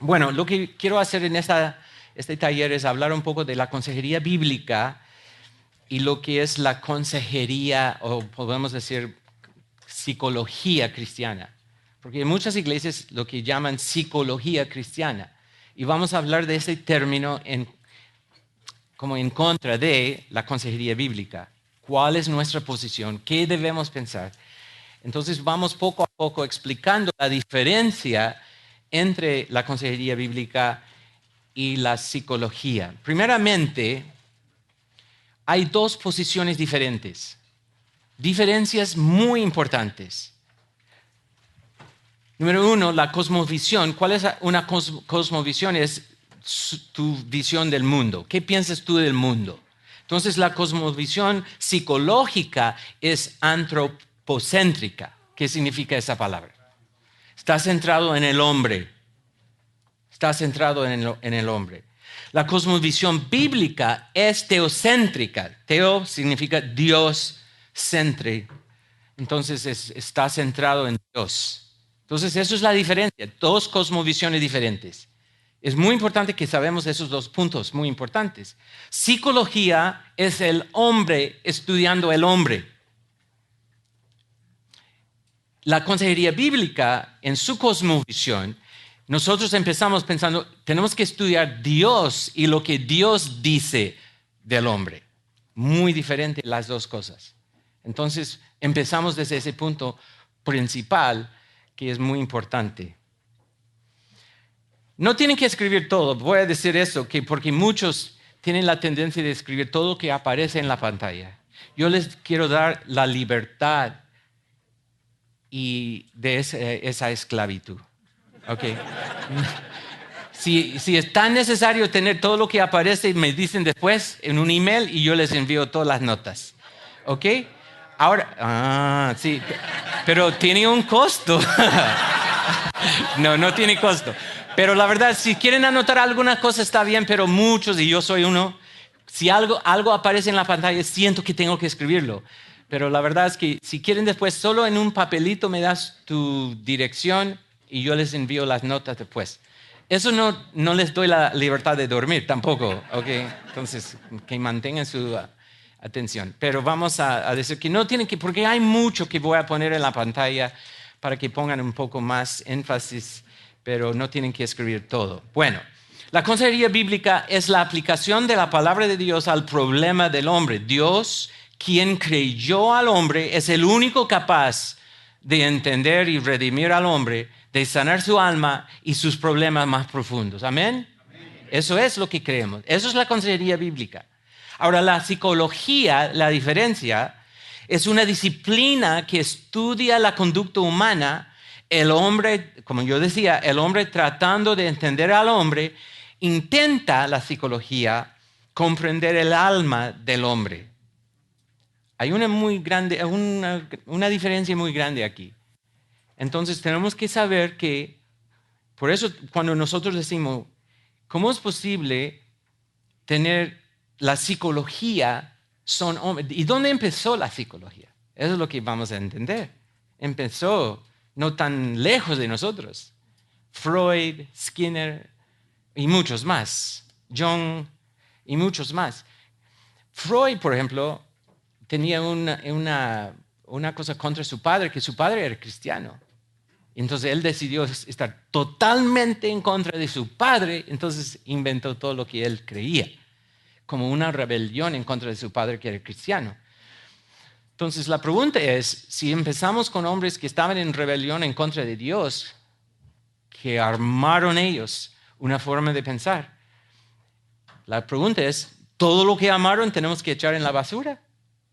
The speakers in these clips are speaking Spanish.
Bueno, lo que quiero hacer en este taller es hablar un poco de la consejería bíblica y lo que es la consejería, o podemos decir psicología cristiana. Porque en muchas iglesias lo que llaman psicología cristiana. Y vamos a hablar de ese término como en contra de la consejería bíblica. ¿Cuál es nuestra posición? ¿Qué debemos pensar? Entonces vamos poco a poco explicando la diferencia entre la consejería bíblica y la psicología. Primeramente, hay dos posiciones diferentes, diferencias muy importantes. Número uno, la cosmovisión. ¿Cuál es una cosmovisión? Es tu visión del mundo. ¿Qué piensas tú del mundo? Entonces, la cosmovisión psicológica es antropocéntrica. ¿Qué significa esa palabra? Está centrado en el hombre. Está centrado en el hombre. La cosmovisión bíblica es teocéntrica. Teo significa Dios céntrico. Entonces está centrado en Dios. Entonces eso es la diferencia. Dos cosmovisiones diferentes. Es muy importante que sabemos esos dos puntos, muy importantes. Psicología es el hombre estudiando el hombre. La consejería bíblica, en su cosmovisión, nosotros empezamos pensando, tenemos que estudiar Dios y lo que Dios dice del hombre. Muy diferente las dos cosas. Entonces, empezamos desde ese punto principal que es muy importante. No tienen que escribir todo. Voy a decir eso, porque muchos tienen la tendencia de escribir todo lo que aparece en la pantalla. Yo les quiero dar la libertad y de esa esclavitud. Okay. Si es tan necesario tener todo lo que aparece, me dicen después en un email y yo les envío todas las notas. ¿Ok? Ahora, sí, pero tiene un costo. No tiene costo. Pero la verdad, si quieren anotar alguna cosa está bien, pero muchos, y yo soy uno, si algo aparece en la pantalla, siento que tengo que escribirlo. Pero la verdad es que si quieren después, solo en un papelito me das tu dirección y yo les envío las notas después. Eso no les doy la libertad de dormir tampoco, ¿ok? Entonces, que mantengan su atención. Pero vamos a decir que no tienen que, porque hay mucho que voy a poner en la pantalla para que pongan un poco más énfasis, pero no tienen que escribir todo. Bueno, la consejería bíblica es la aplicación de la palabra de Dios al problema del hombre. Dios, quien creyó al hombre, es el único capaz de entender y redimir al hombre, de sanar su alma y sus problemas más profundos. ¿Amén? Eso es lo que creemos. Eso es la consejería bíblica. Ahora, la psicología, la diferencia, es una disciplina que estudia la conducta humana. El hombre, como yo decía, el hombre tratando de entender al hombre, intenta la psicología comprender el alma del hombre. Hay una diferencia muy grande aquí. Entonces tenemos que saber que, por eso cuando nosotros decimos, ¿cómo es posible tener la psicología son hombres? ¿Y dónde empezó la psicología? Eso es lo que vamos a entender. Empezó no tan lejos de nosotros. Freud, Skinner y muchos más. Jung y muchos más. Freud, por ejemplo, tenía una cosa contra su padre, que su padre era cristiano. Entonces él decidió estar totalmente en contra de su padre, entonces inventó todo lo que él creía, como una rebelión en contra de su padre que era cristiano. Entonces la pregunta es, si empezamos con hombres que estaban en rebelión en contra de Dios, que armaron ellos una forma de pensar, la pregunta es, ¿todo lo que amaron tenemos que echar en la basura?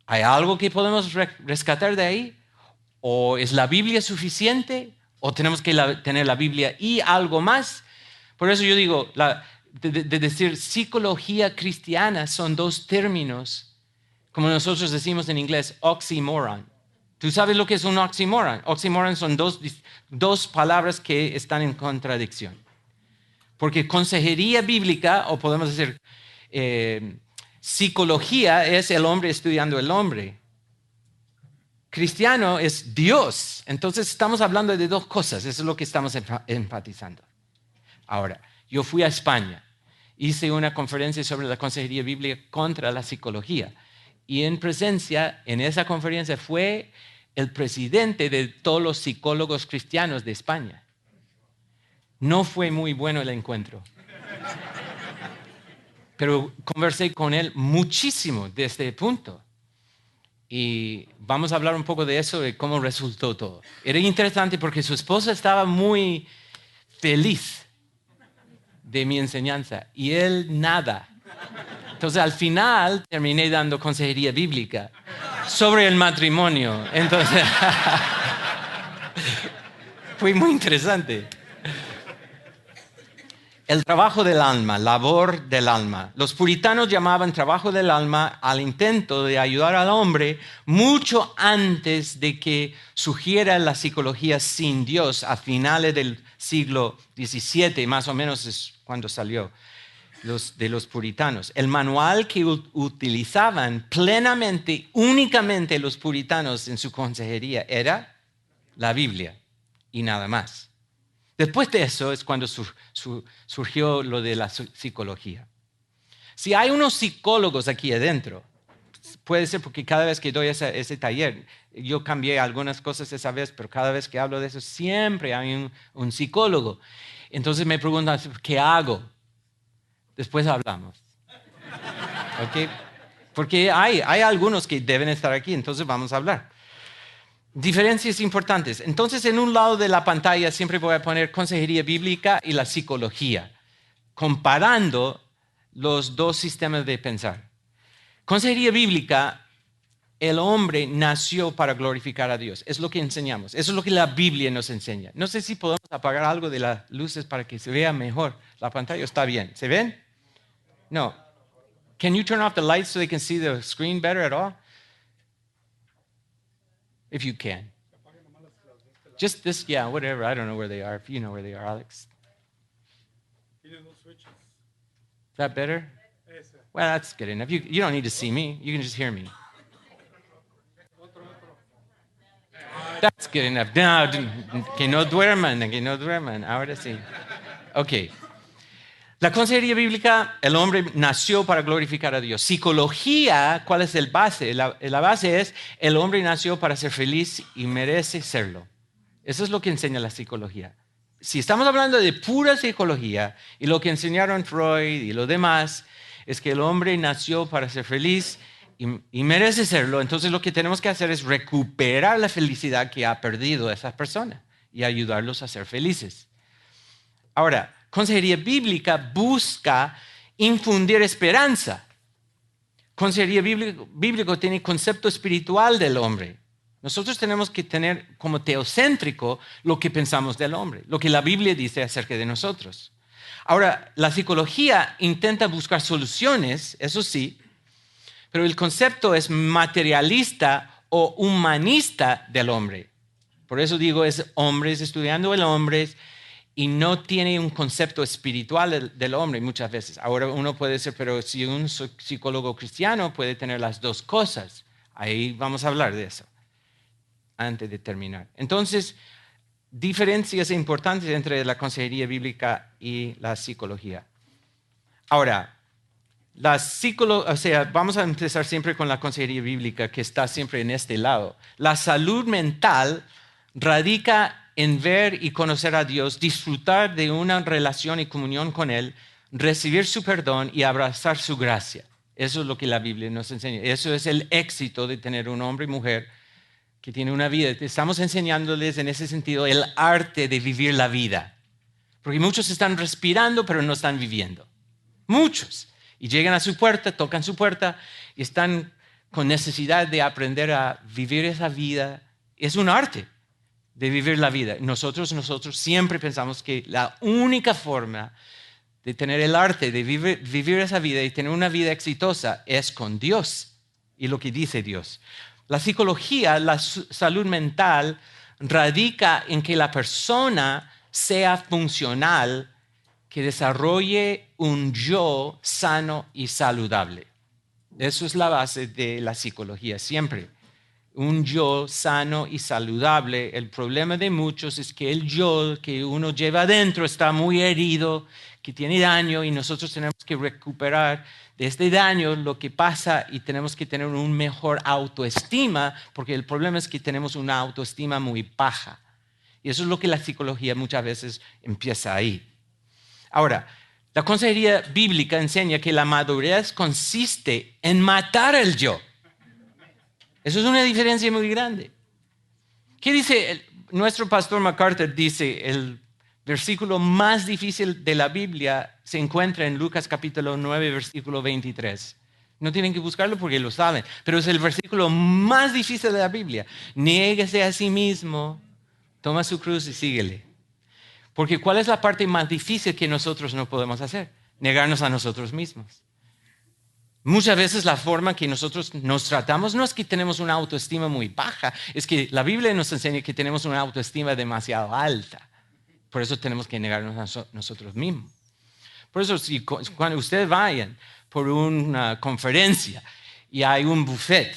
¿Hay algo que podemos rescatar de ahí? ¿O es la Biblia suficiente? ¿O tenemos que tener la Biblia y algo más? Por eso yo digo, de decir psicología cristiana son dos términos, como nosotros decimos en inglés, oxymoron. ¿Tú sabes lo que es un oxymoron? Oxymoron son dos palabras que están en contradicción. Porque consejería bíblica, o podemos decir psicología, es el hombre estudiando el hombre. Cristiano es Dios. Entonces estamos hablando de dos cosas. Eso es lo que estamos enfatizando. Ahora, yo fui a España, hice una conferencia sobre la consejería bíblica contra la psicología. Y en presencia, en esa conferencia, fue el presidente de todos los psicólogos cristianos de España. No fue muy bueno el encuentro. Pero conversé con él muchísimo de este punto. Y vamos a hablar un poco de eso, de cómo resultó todo. Era interesante porque su esposa estaba muy feliz de mi enseñanza y él nada. Entonces al final terminé dando consejería bíblica sobre el matrimonio. Entonces fue muy interesante. El trabajo del alma, labor del alma. Los puritanos llamaban trabajo del alma al intento de ayudar al hombre mucho antes de que surgiera la psicología sin Dios a finales del siglo XVII, más o menos es cuando salió de los puritanos. El manual que utilizaban plenamente, únicamente los puritanos en su consejería era la Biblia y nada más. Después de eso es cuando surgió lo de la psicología. Si hay unos psicólogos aquí adentro, puede ser porque cada vez que doy ese taller, yo cambié algunas cosas esa vez, pero cada vez que hablo de eso siempre hay un psicólogo. Entonces me preguntan, ¿qué hago? Después hablamos. ¿Ok? Porque hay algunos que deben estar aquí, entonces vamos a hablar. Diferencias importantes. Entonces, en un lado de la pantalla siempre voy a poner consejería bíblica y la psicología, comparando los dos sistemas de pensar. Consejería bíblica, el hombre nació para glorificar a Dios. Es lo que enseñamos. Eso es lo que la Biblia nos enseña. No sé si podemos apagar algo de las luces para que se vea mejor. La pantalla está bien. ¿Se ven? No. Can you turn off the lights so they can see the screen better at all? If you can. Just this, yeah, whatever. I don't know where they are. If you know where they are, Alex. Is that better? Well, that's good enough. You don't need to see me. You can just hear me. That's good enough. No, que no duerman. Ahora sí. Ok. La consejería bíblica, el hombre nació para glorificar a Dios. Psicología, ¿cuál es el base? La base es, el hombre nació para ser feliz y merece serlo. Eso es lo que enseña la psicología. Si estamos hablando de pura psicología y lo que enseñaron Freud y lo demás, es que el hombre nació para ser feliz y merece serlo. Entonces lo que tenemos que hacer es recuperar la felicidad que ha perdido esa persona y ayudarlos a ser felices. Ahora, consejería bíblica busca infundir esperanza. Consejería bíblico tiene concepto espiritual del hombre. Nosotros tenemos que tener como teocéntrico lo que pensamos del hombre, lo que la Biblia dice acerca de nosotros. Ahora, la psicología intenta buscar soluciones, eso sí, pero el concepto es materialista o humanista del hombre. Por eso digo, es hombres estudiando el hombre, y no tiene un concepto espiritual del hombre muchas veces. Ahora uno puede decir, pero si un psicólogo cristiano puede tener las dos cosas, ahí vamos a hablar de eso antes de terminar. Entonces, diferencias importantes entre la consejería bíblica y la psicología. Ahora, vamos a empezar siempre con la consejería bíblica que está siempre en este lado. La salud mental radica en ver y conocer a Dios, disfrutar de una relación y comunión con Él, recibir su perdón y abrazar su gracia. Eso es lo que la Biblia nos enseña. Eso es el éxito de tener un hombre y mujer que tiene una vida. Estamos enseñándoles en ese sentido el arte de vivir la vida. Porque muchos están respirando, pero no están viviendo. Muchos. Y llegan a su puerta, tocan su puerta y están con necesidad de aprender a vivir esa vida. Es un arte de vivir la vida. Nosotros siempre pensamos que la única forma de tener el arte de vivir esa vida y tener una vida exitosa es con Dios y lo que dice Dios. La psicología, la salud mental, radica en que la persona sea funcional, que desarrolle un yo sano y saludable. Eso es la base de la psicología siempre. un yo sano y saludable. El problema de muchos es que el yo que uno lleva adentro está muy herido, que tiene daño y nosotros tenemos que recuperar de este daño lo que pasa y tenemos que tener un mejor autoestima, porque el problema es que tenemos una autoestima muy baja. Y eso es lo que la psicología muchas veces empieza ahí. Ahora, la consejería bíblica enseña que la madurez consiste en matar el yo. Eso es una diferencia muy grande. ¿Qué dice nuestro pastor MacArthur? Dice, el versículo más difícil de la Biblia se encuentra en Lucas capítulo 9, versículo 23. No tienen que buscarlo porque lo saben, pero es el versículo más difícil de la Biblia. Niéguese a sí mismo, toma su cruz y síguele. Porque ¿cuál es la parte más difícil que nosotros no podemos hacer? Negarnos a nosotros mismos. Muchas veces la forma que nosotros nos tratamos no es que tenemos una autoestima muy baja, es que la Biblia nos enseña que tenemos una autoestima demasiado alta. Por eso tenemos que negarnos a nosotros mismos. Por eso cuando ustedes vayan por una conferencia y hay un buffet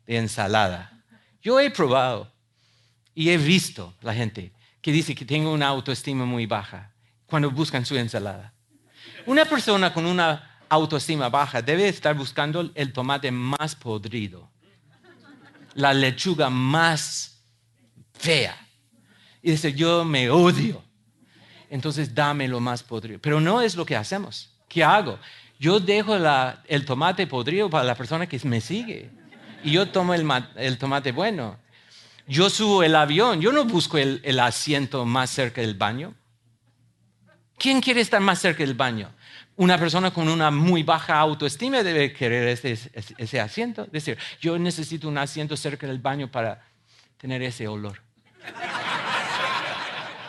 de ensalada, yo he probado y he visto la gente que dice que tengo una autoestima muy baja cuando buscan su ensalada. Una persona con una autoestima baja debe estar buscando el tomate más podrido, la lechuga más fea. Y dice, yo me odio. Entonces dame lo más podrido. Pero no es lo que hacemos. ¿Qué hago? Yo dejo el tomate podrido para la persona que me sigue. Y yo tomo el tomate bueno. Yo subo el avión. Yo no busco el asiento más cerca del baño. ¿Quién quiere estar más cerca del baño? Una persona con una muy baja autoestima debe querer ese asiento. Es decir, yo necesito un asiento cerca del baño para tener ese olor.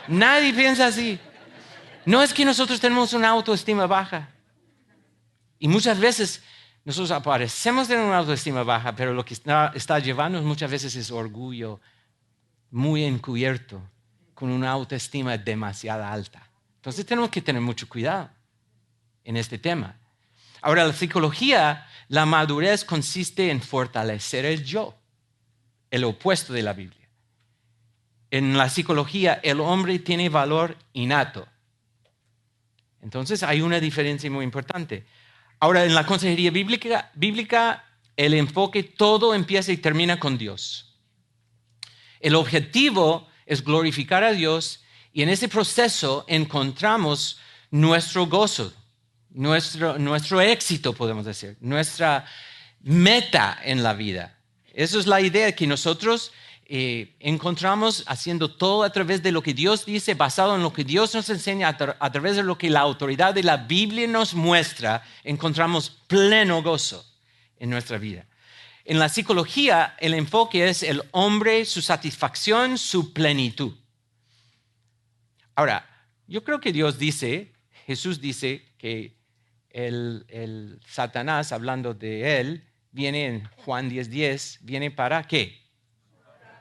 Nadie piensa así. No es que nosotros tenemos una autoestima baja. Y muchas veces nosotros aparecemos tener una autoestima baja, pero lo que está llevando muchas veces es orgullo muy encubierto, con una autoestima demasiado alta. Entonces tenemos que tener mucho cuidado en este tema. Ahora, la psicología, la madurez consiste en fortalecer el yo, el opuesto de la Biblia. En la psicología, el hombre tiene valor innato. Entonces hay una diferencia muy importante. Ahora, en la consejería bíblica, el enfoque todo empieza y termina con Dios. El objetivo es glorificar a Dios y en ese proceso encontramos nuestro gozo, nuestro éxito, podemos decir, nuestra meta en la vida. Esa es la idea que nosotros encontramos haciendo todo a través de lo que Dios dice, basado en lo que Dios nos enseña, a través de lo que la autoridad de la Biblia nos muestra, encontramos pleno gozo en nuestra vida. En la psicología, el enfoque es el hombre, su satisfacción, su plenitud. Ahora, yo creo que Jesús dice que el Satanás, hablando de él, viene en Juan 10:10, viene para ¿qué?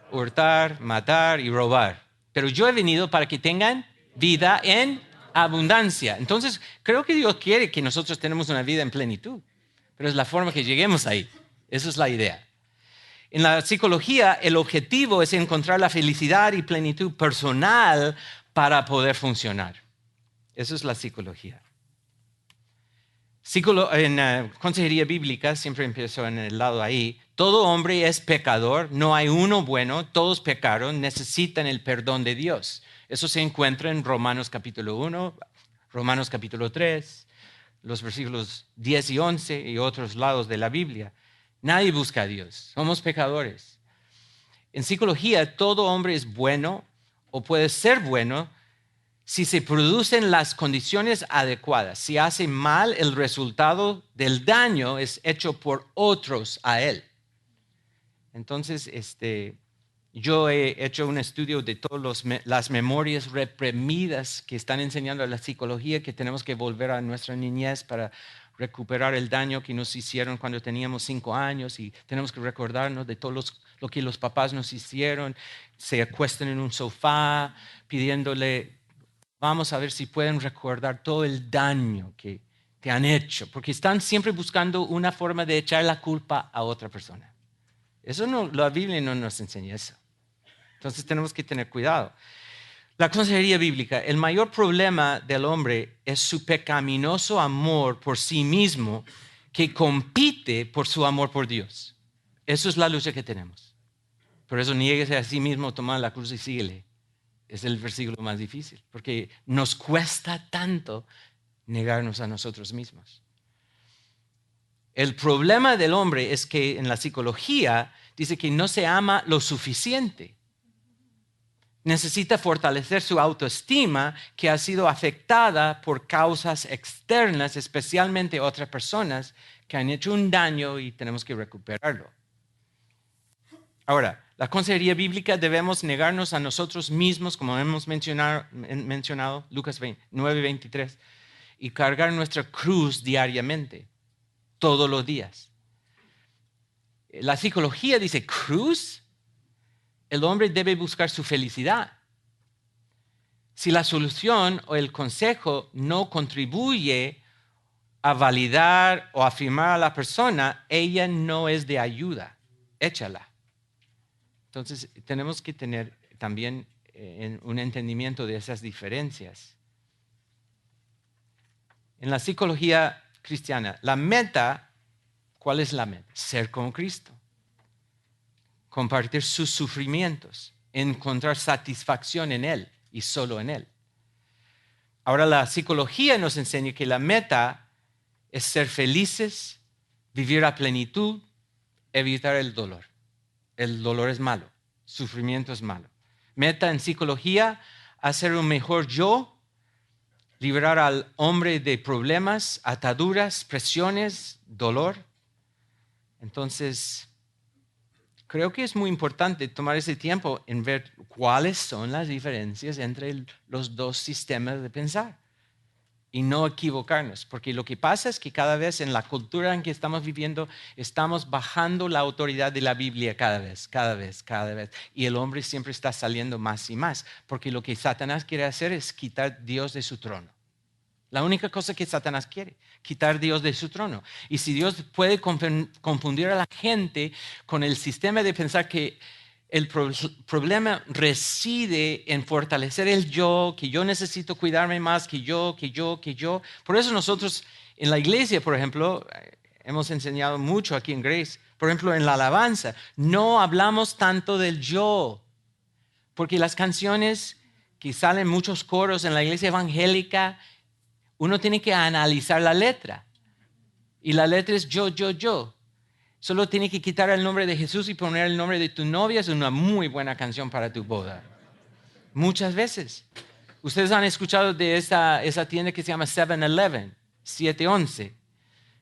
Hurtar, matar y robar. Pero yo he venido para que tengan vida en abundancia. Entonces, creo que Dios quiere que nosotros tenemos una vida en plenitud. Pero es la forma que lleguemos ahí. Esa es la idea. En la psicología, el objetivo es encontrar la felicidad y plenitud personal para poder funcionar. Eso es la psicología. En consejería bíblica, siempre empiezo en el lado ahí, todo hombre es pecador, no hay uno bueno, todos pecaron, necesitan el perdón de Dios. Eso se encuentra en Romanos capítulo 1, Romanos capítulo 3, los versículos 10 y 11 y otros lados de la Biblia. Nadie busca a Dios, somos pecadores. En psicología, todo hombre es bueno o puede ser bueno si se producen las condiciones adecuadas. Si hace mal, el resultado del daño es hecho por otros a él. Entonces, yo he hecho un estudio de todas las memorias reprimidas que están enseñando a la psicología, que tenemos que volver a nuestra niñez para recuperar el daño que nos hicieron cuando teníamos 5 años y tenemos que recordarnos de todo lo que los papás nos hicieron. Se acuestan en un sofá pidiéndole, vamos a ver si pueden recordar todo el daño que han hecho, porque están siempre buscando una forma de echar la culpa a otra persona. La Biblia no nos enseña eso. Entonces tenemos que tener cuidado. La consejería bíblica, el mayor problema del hombre es su pecaminoso amor por sí mismo que compite por su amor por Dios. Eso es la lucha que tenemos. Por eso niéguese a sí mismo, toma la cruz y síguele. Es el versículo más difícil, porque nos cuesta tanto negarnos a nosotros mismos. El problema del hombre es que en la psicología dice que no se ama lo suficiente. Necesita fortalecer su autoestima que ha sido afectada por causas externas, especialmente otras personas que han hecho un daño y tenemos que recuperarlo. Ahora, la consejería bíblica debemos negarnos a nosotros mismos, como hemos mencionado Lucas 9:23, y cargar nuestra cruz diariamente, todos los días. La psicología dice, ¿cruz? El hombre debe buscar su felicidad. Si la solución o el consejo no contribuye a validar o afirmar a la persona, ella no es de ayuda. Échala. Entonces, tenemos que tener también un entendimiento de esas diferencias. En la psicología cristiana, la meta, ¿cuál es la meta? Ser como Cristo. Compartir sus sufrimientos, encontrar satisfacción en Él y solo en Él. Ahora la psicología nos enseña que la meta es ser felices, vivir a plenitud, evitar el dolor. El dolor es malo, sufrimiento es malo. Meta en psicología, hacer un mejor yo, liberar al hombre de problemas, ataduras, presiones, dolor. Entonces, creo que es muy importante tomar ese tiempo en ver cuáles son las diferencias entre los dos sistemas de pensar y no equivocarnos, porque lo que pasa es que cada vez en la cultura en que estamos viviendo estamos bajando la autoridad de la Biblia cada vez, y el hombre siempre está saliendo más y más, porque lo que Satanás quiere hacer es quitar a Dios de su trono. La única cosa que Satanás quiere, quitar a Dios de su trono. Y si Dios puede confundir a la gente con el sistema de pensar que el problema reside en fortalecer el yo, que yo necesito cuidarme más que yo. Por eso nosotros en la iglesia, por ejemplo, hemos enseñado mucho aquí en Grace, por ejemplo, en la alabanza, no hablamos tanto del yo, porque las canciones que salen muchos coros en la iglesia evangélica, uno tiene que analizar la letra. Y la letra es yo. Solo tiene que quitar el nombre de Jesús y poner el nombre de tu novia. Es una muy buena canción para tu boda. Muchas veces. Ustedes han escuchado de esa tienda que se llama 7-Eleven, 7-11.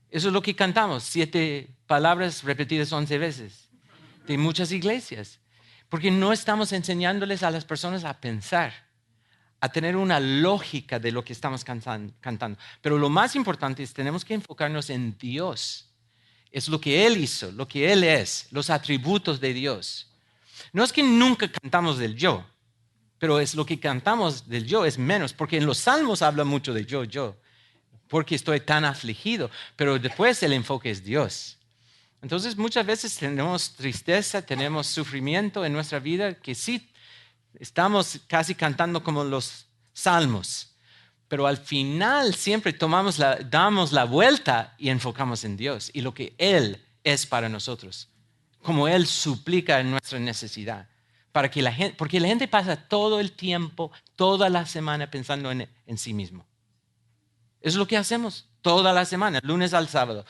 Eso es lo que cantamos, 7 palabras repetidas 11 veces. De muchas iglesias. Porque no estamos enseñándoles a las personas a pensar, a tener una lógica de lo que estamos cantando. Pero lo más importante es tenemos que enfocarnos en Dios. Es lo que Él hizo, lo que Él es, los atributos de Dios. No es que nunca cantamos del yo, pero es lo que cantamos del yo es menos, porque en los salmos habla mucho de yo, porque estoy tan afligido, pero después el enfoque es Dios. Entonces muchas veces tenemos tristeza, tenemos sufrimiento en nuestra vida que sí, estamos casi cantando como los salmos, pero al final siempre damos la vuelta y enfocamos en Dios y lo que Él es para nosotros, como Él suplica en nuestra necesidad, porque la gente pasa todo el tiempo, toda la semana pensando en sí mismo. Eso es lo que hacemos toda la semana, lunes al sábado.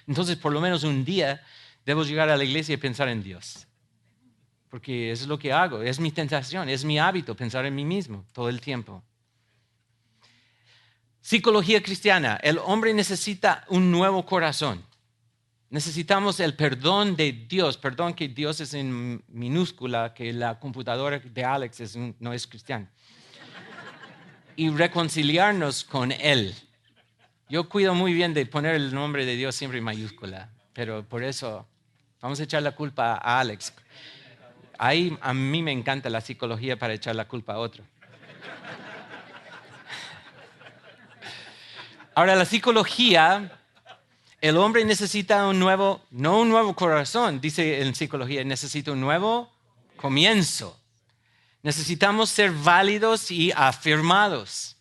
Entonces, por lo menos un día debo llegar a la iglesia y pensar en Dios. Porque eso es lo que hago, es mi tentación, es mi hábito pensar en mí mismo todo el tiempo. Psicología cristiana, el hombre necesita un nuevo corazón. Necesitamos el perdón de Dios, perdón que Dios es en minúscula, que la computadora de Alex no es cristiana. Y reconciliarnos con Él. Yo cuido muy bien de poner el nombre de Dios siempre en mayúscula, pero por eso vamos a echar la culpa a Alex. Ahí a mí me encanta la psicología para echar la culpa a otro. Ahora, la psicología El hombre necesita no un nuevo corazón, dice en psicología, necesita un nuevo comienzo. Necesitamos ser válidos y afirmados.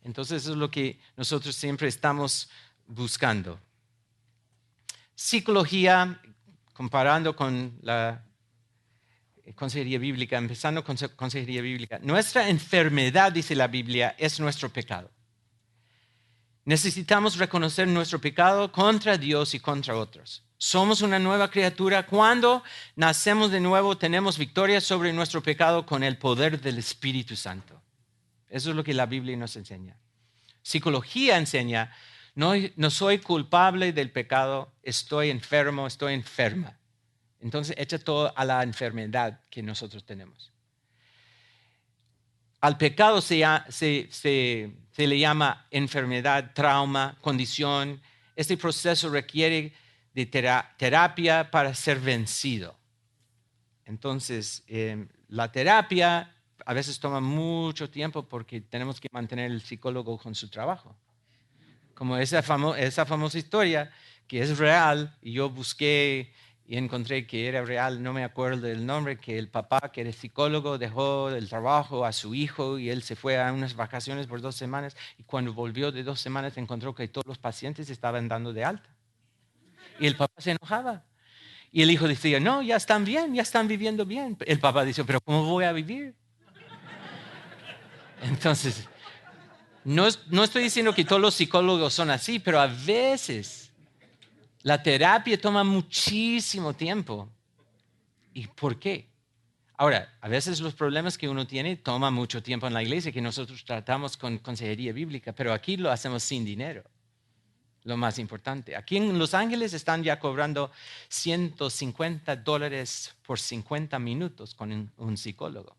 Entonces eso es lo que nosotros siempre estamos buscando. Psicología, comparando con la consejería bíblica, empezando con consejería bíblica. Nuestra enfermedad, dice la Biblia, es nuestro pecado. Necesitamos reconocer nuestro pecado contra Dios y contra otros. Somos una nueva criatura. Cuando nacemos de nuevo, tenemos victoria sobre nuestro pecado con el poder del Espíritu Santo. Eso es lo que la Biblia nos enseña. Psicología enseña, no soy culpable del pecado, estoy enfermo, estoy enferma. Entonces echa todo a la enfermedad que nosotros tenemos. Al pecado se le llama enfermedad, trauma, condición. Este proceso requiere de terapia para ser vencido. Entonces, la terapia a veces toma mucho tiempo porque tenemos que mantener el psicólogo con su trabajo. Como esa famosa historia que es real, y yo busqué y encontré que era real, no me acuerdo del nombre, que el papá, que era psicólogo, dejó el trabajo a su hijo y él se fue a unas vacaciones por 2 semanas, y cuando volvió de 2 semanas encontró que todos los pacientes estaban dando de alta. Y el papá se enojaba. Y el hijo decía, no, ya están bien, ya están viviendo bien. El papá dice, pero ¿cómo voy a vivir? Entonces, no estoy diciendo que todos los psicólogos son así, pero a veces la terapia toma muchísimo tiempo. ¿Y por qué? Ahora, a veces los problemas que uno tiene toma mucho tiempo en la iglesia, que nosotros tratamos con consejería bíblica, pero aquí lo hacemos sin dinero. Lo más importante. Aquí en Los Ángeles están ya cobrando $150 por 50 minutos con un psicólogo.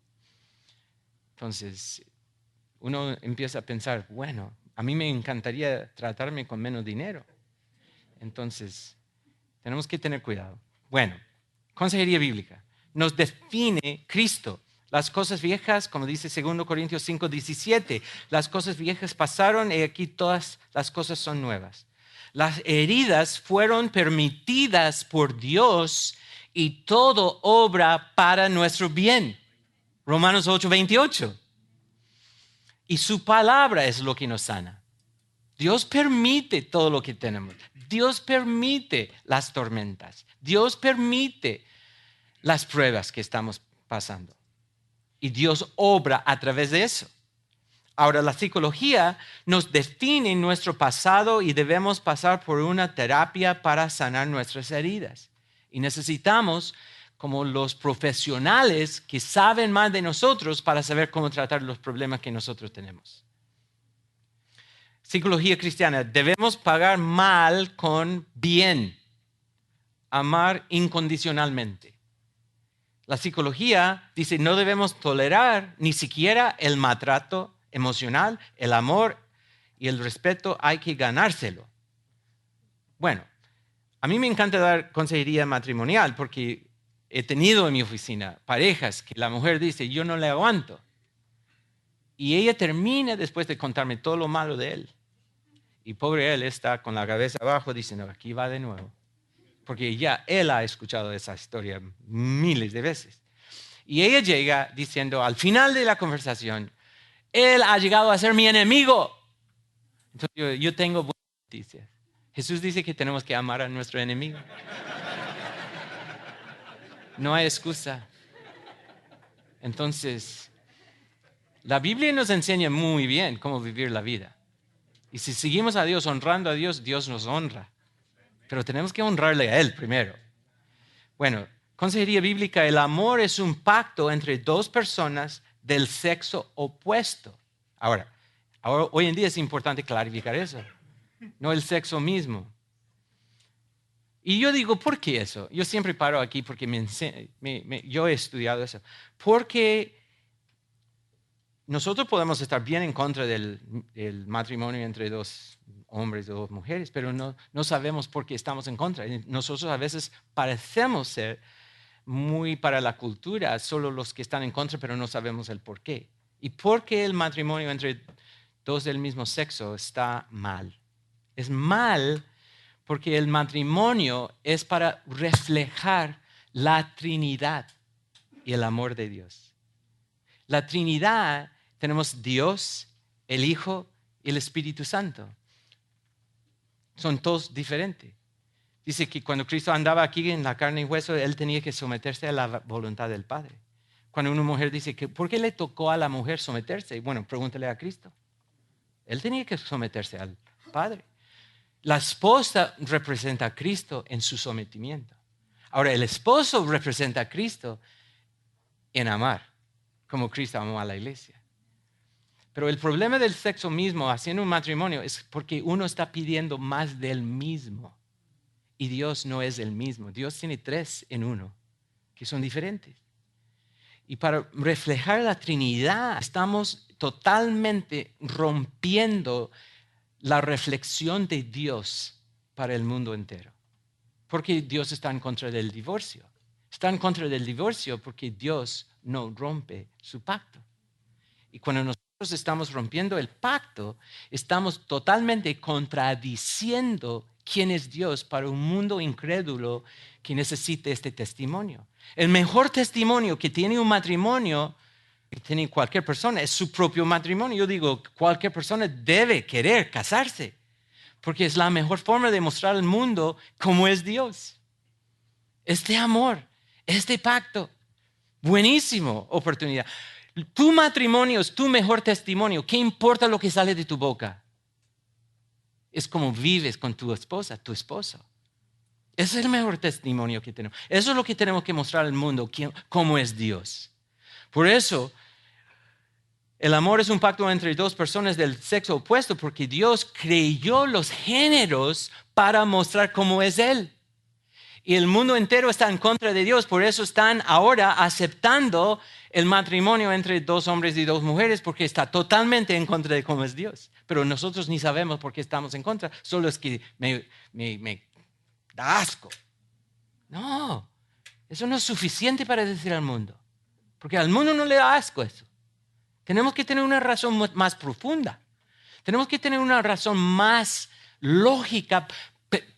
Entonces, uno empieza a pensar, bueno, a mí me encantaría tratarme con menos dinero. Entonces, tenemos que tener cuidado. Bueno, consejería bíblica. Nos define Cristo. Las cosas viejas, como dice 2 Corintios 5:17, las cosas viejas pasaron y aquí todas las cosas son nuevas. Las heridas fueron permitidas por Dios y todo obra para nuestro bien. Romanos 8:28. Y su palabra es lo que nos sana. Dios permite todo lo que tenemos. Dios permite las tormentas. Dios permite las pruebas que estamos pasando. Y Dios obra a través de eso. Ahora, la psicología nos define nuestro pasado y debemos pasar por una terapia para sanar nuestras heridas. Y necesitamos, como los profesionales que saben más de nosotros, para saber cómo tratar los problemas que nosotros tenemos. Psicología cristiana, debemos pagar mal con bien, amar incondicionalmente. La psicología dice no debemos tolerar ni siquiera el maltrato emocional, el amor y el respeto hay que ganárselo. Bueno, a mí me encanta dar consejería matrimonial porque he tenido en mi oficina parejas que la mujer dice yo no le aguanto y ella termina después de contarme todo lo malo de él. Y pobre él está con la cabeza abajo diciendo, aquí va de nuevo. Porque ya él ha escuchado esa historia miles de veces. Y ella llega diciendo, al final de la conversación, él ha llegado a ser mi enemigo. Entonces yo tengo buenas noticias. Jesús dice que tenemos que amar a nuestro enemigo. No hay excusa. Entonces, la Biblia nos enseña muy bien cómo vivir la vida. Y si seguimos a Dios, honrando a Dios, Dios nos honra. Pero tenemos que honrarle a Él primero. Bueno, consejería bíblica, el amor es un pacto entre dos personas del sexo opuesto. Ahora, hoy en día es importante clarificar eso. No el sexo mismo. Y yo digo, ¿por qué eso? Yo siempre paro aquí porque yo he estudiado eso. Porque nosotros podemos estar bien en contra del matrimonio entre dos hombres o dos mujeres, pero no sabemos por qué estamos en contra. Nosotros a veces parecemos ser muy para la cultura, solo los que están en contra, pero no sabemos el por qué. ¿Y por qué el matrimonio entre dos del mismo sexo está mal? Es mal Porque el matrimonio es para reflejar la Trinidad y el amor de Dios. La Trinidad, tenemos Dios, el Hijo y el Espíritu Santo. Son todos diferentes. Dice que cuando Cristo andaba aquí en la carne y hueso, Él tenía que someterse a la voluntad del Padre. Cuando una mujer dice que ¿por qué le tocó a la mujer someterse? Bueno, pregúntale a Cristo. Él tenía que someterse al Padre. La esposa representa a Cristo en su sometimiento. Ahora, el esposo representa a Cristo en amar, como Cristo amó a la iglesia. Pero el problema del sexo mismo, haciendo un matrimonio, es porque uno está pidiendo más del mismo. Y Dios no es el mismo. Dios tiene 3 en uno, que son diferentes. Y para reflejar la Trinidad, estamos totalmente rompiendo la reflexión de Dios para el mundo entero. Porque Dios está en contra del divorcio. Está en contra del divorcio porque Dios no rompe su pacto. Y cuando nosotros estamos rompiendo el pacto, estamos totalmente contradiciendo quién es Dios para un mundo incrédulo que necesite este testimonio. El mejor testimonio que tiene un matrimonio, que tiene cualquier persona, es su propio matrimonio. Yo digo, cualquier persona debe querer casarse, porque es la mejor forma de mostrar al mundo cómo es Dios. Este amor, este pacto, buenísimo oportunidad. Tu matrimonio es tu mejor testimonio. ¿Qué importa lo que sale de tu boca? Es como vives con tu esposa, tu esposo. Ese es el mejor testimonio que tenemos. Eso es lo que tenemos que mostrar al mundo, cómo es Dios. Por eso, el amor es un pacto entre 2 personas del sexo opuesto, porque Dios creyó los géneros para mostrar cómo es Él. Y el mundo entero está en contra de Dios, por eso están ahora aceptando el matrimonio entre 2 hombres y 2 mujeres, porque está totalmente en contra de cómo es Dios. Pero nosotros ni sabemos por qué estamos en contra, solo es que me da asco. No, eso no es suficiente para decir al mundo, porque al mundo no le da asco eso. Tenemos que tener una razón más profunda. Tenemos que tener una razón más lógica,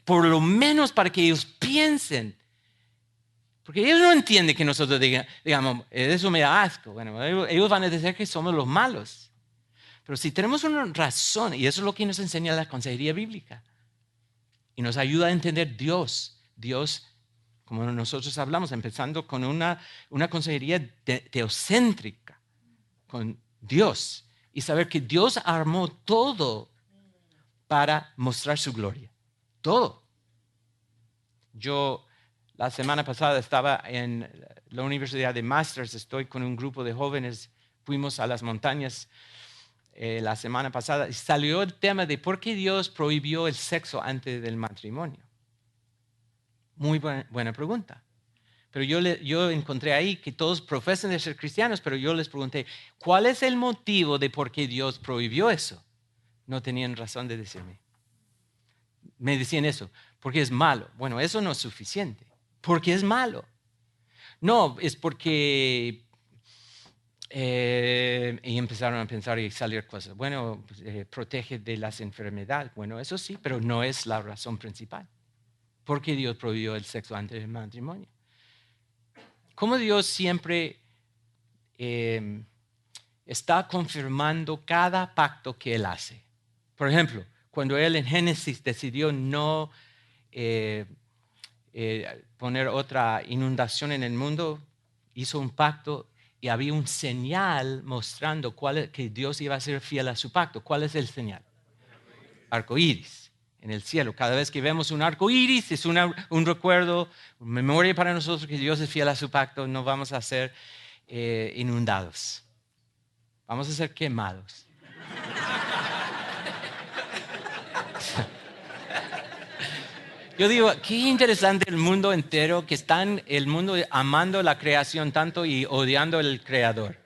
por lo menos para que ellos piensen. Porque ellos no entienden que nosotros digamos, eso me da asco. Bueno, ellos van a decir que somos los malos. Pero si tenemos una razón, y eso es lo que nos enseña la consejería bíblica, y nos ayuda a entender Dios, como nosotros hablamos, empezando con una consejería teocéntrica, con Dios, y saber que Dios armó todo para mostrar su gloria. Todo. Yo la semana pasada estaba en la Universidad de Masters, estoy con un grupo de jóvenes, fuimos a las montañas la semana pasada y salió el tema de por qué Dios prohibió el sexo antes del matrimonio. Muy buena pregunta. Pero yo encontré ahí que todos profesan de ser cristianos, pero yo les pregunté, ¿cuál es el motivo de por qué Dios prohibió eso? No tenían razón de decirme. Me decían eso, porque es malo. Bueno, eso no es suficiente. ¿Por qué es malo? No, es porque... y empezaron a pensar y salir cosas. Bueno, protege de las enfermedades. Bueno, eso sí, pero no es la razón principal. ¿Por qué Dios prohibió el sexo antes del matrimonio? Como Dios siempre está confirmando cada pacto que Él hace. Por ejemplo, cuando Él en Génesis decidió no poner otra inundación en el mundo, hizo un pacto y había un señal mostrando que Dios iba a ser fiel a su pacto. ¿Cuál es el señal? Arco iris en el cielo. Cada vez que vemos un arco iris es un recuerdo, una memoria para nosotros que Dios es fiel a su pacto. No vamos a ser inundados. Vamos a ser quemados. Yo digo, qué interesante el mundo entero, que están el mundo amando la creación tanto y odiando al creador.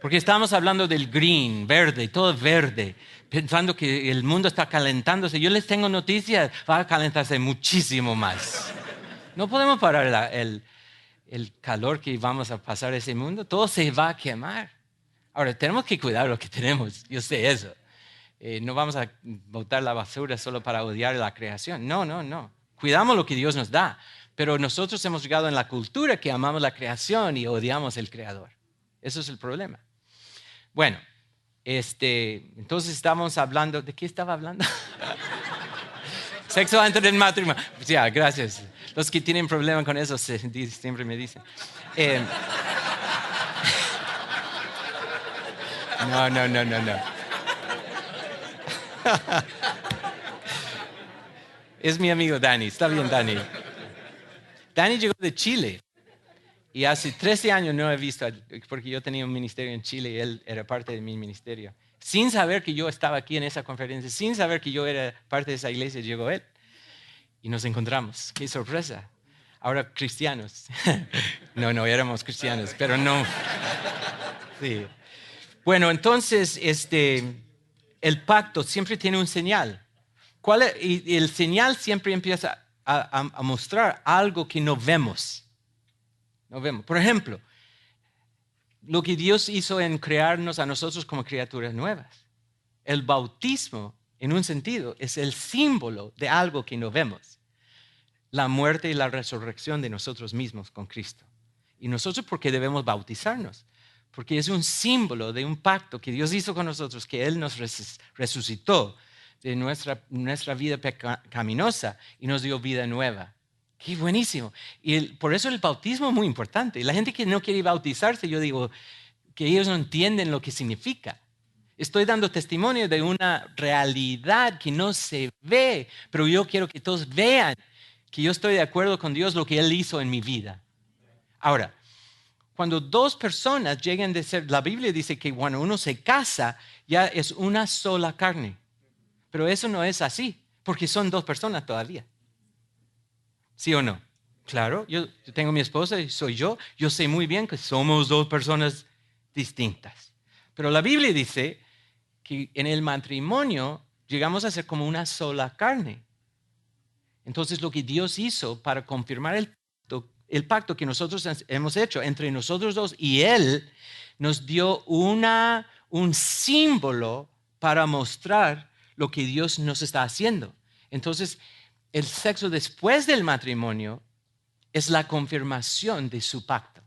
Porque estamos hablando del green, verde, todo verde, pensando que el mundo está calentándose. Yo les tengo noticias, va a calentarse muchísimo más. No podemos parar el calor que vamos a pasar ese mundo, todo se va a quemar. Ahora, tenemos que cuidar lo que tenemos, yo sé eso. No vamos a botar la basura solo para odiar la creación. No, no, no. Cuidamos lo que Dios nos da. Pero nosotros hemos llegado en la cultura que amamos la creación y odiamos el creador. Eso es el problema. Bueno, entonces estamos hablando, ¿de qué estaba hablando? Sexo antes del matrimonio. Ya, gracias. Los que tienen problema con eso siempre me dicen. No, no, no, no, no. Es mi amigo Dani. Está bien, Dani. Dani llegó de Chile y hace 13 años no he visto, porque yo tenía un ministerio en Chile y él era parte de mi ministerio. Sin saber que yo estaba aquí en esa conferencia, sin saber que yo era parte de esa iglesia, llegó él. Y nos encontramos. ¡Qué sorpresa! Ahora cristianos. No éramos cristianos, pero no. Sí. Bueno, entonces, el pacto siempre tiene un señal. Y el señal siempre empieza a mostrar algo que no vemos. No vemos. Por ejemplo, lo que Dios hizo en crearnos a nosotros como criaturas nuevas. El bautismo, en un sentido, es el símbolo de algo que no vemos. La muerte y la resurrección de nosotros mismos con Cristo. ¿Y nosotros por qué debemos bautizarnos? Porque es un símbolo de un pacto que Dios hizo con nosotros, que Él nos resucitó de nuestra vida pecaminosa y nos dio vida nueva. ¡Qué buenísimo! Y por eso el bautismo es muy importante. Y la gente que no quiere bautizarse, yo digo que ellos no entienden lo que significa. Estoy dando testimonio de una realidad que no se ve, pero yo quiero que todos vean que yo estoy de acuerdo con Dios, lo que Él hizo en mi vida. Ahora, cuando dos personas llegan de ser, la Biblia dice que cuando uno se casa, ya es una sola carne. Pero eso no es así, porque son dos personas todavía. ¿Sí o no? Claro, yo tengo mi esposa y soy yo. Yo sé muy bien que somos dos personas distintas. Pero la Biblia dice que en el matrimonio llegamos a ser como una sola carne. Entonces lo que Dios hizo para confirmar el pacto que nosotros hemos hecho entre nosotros dos y Él, nos dio un símbolo para mostrar lo que Dios nos está haciendo. Entonces, el sexo después del matrimonio es la confirmación de su pacto.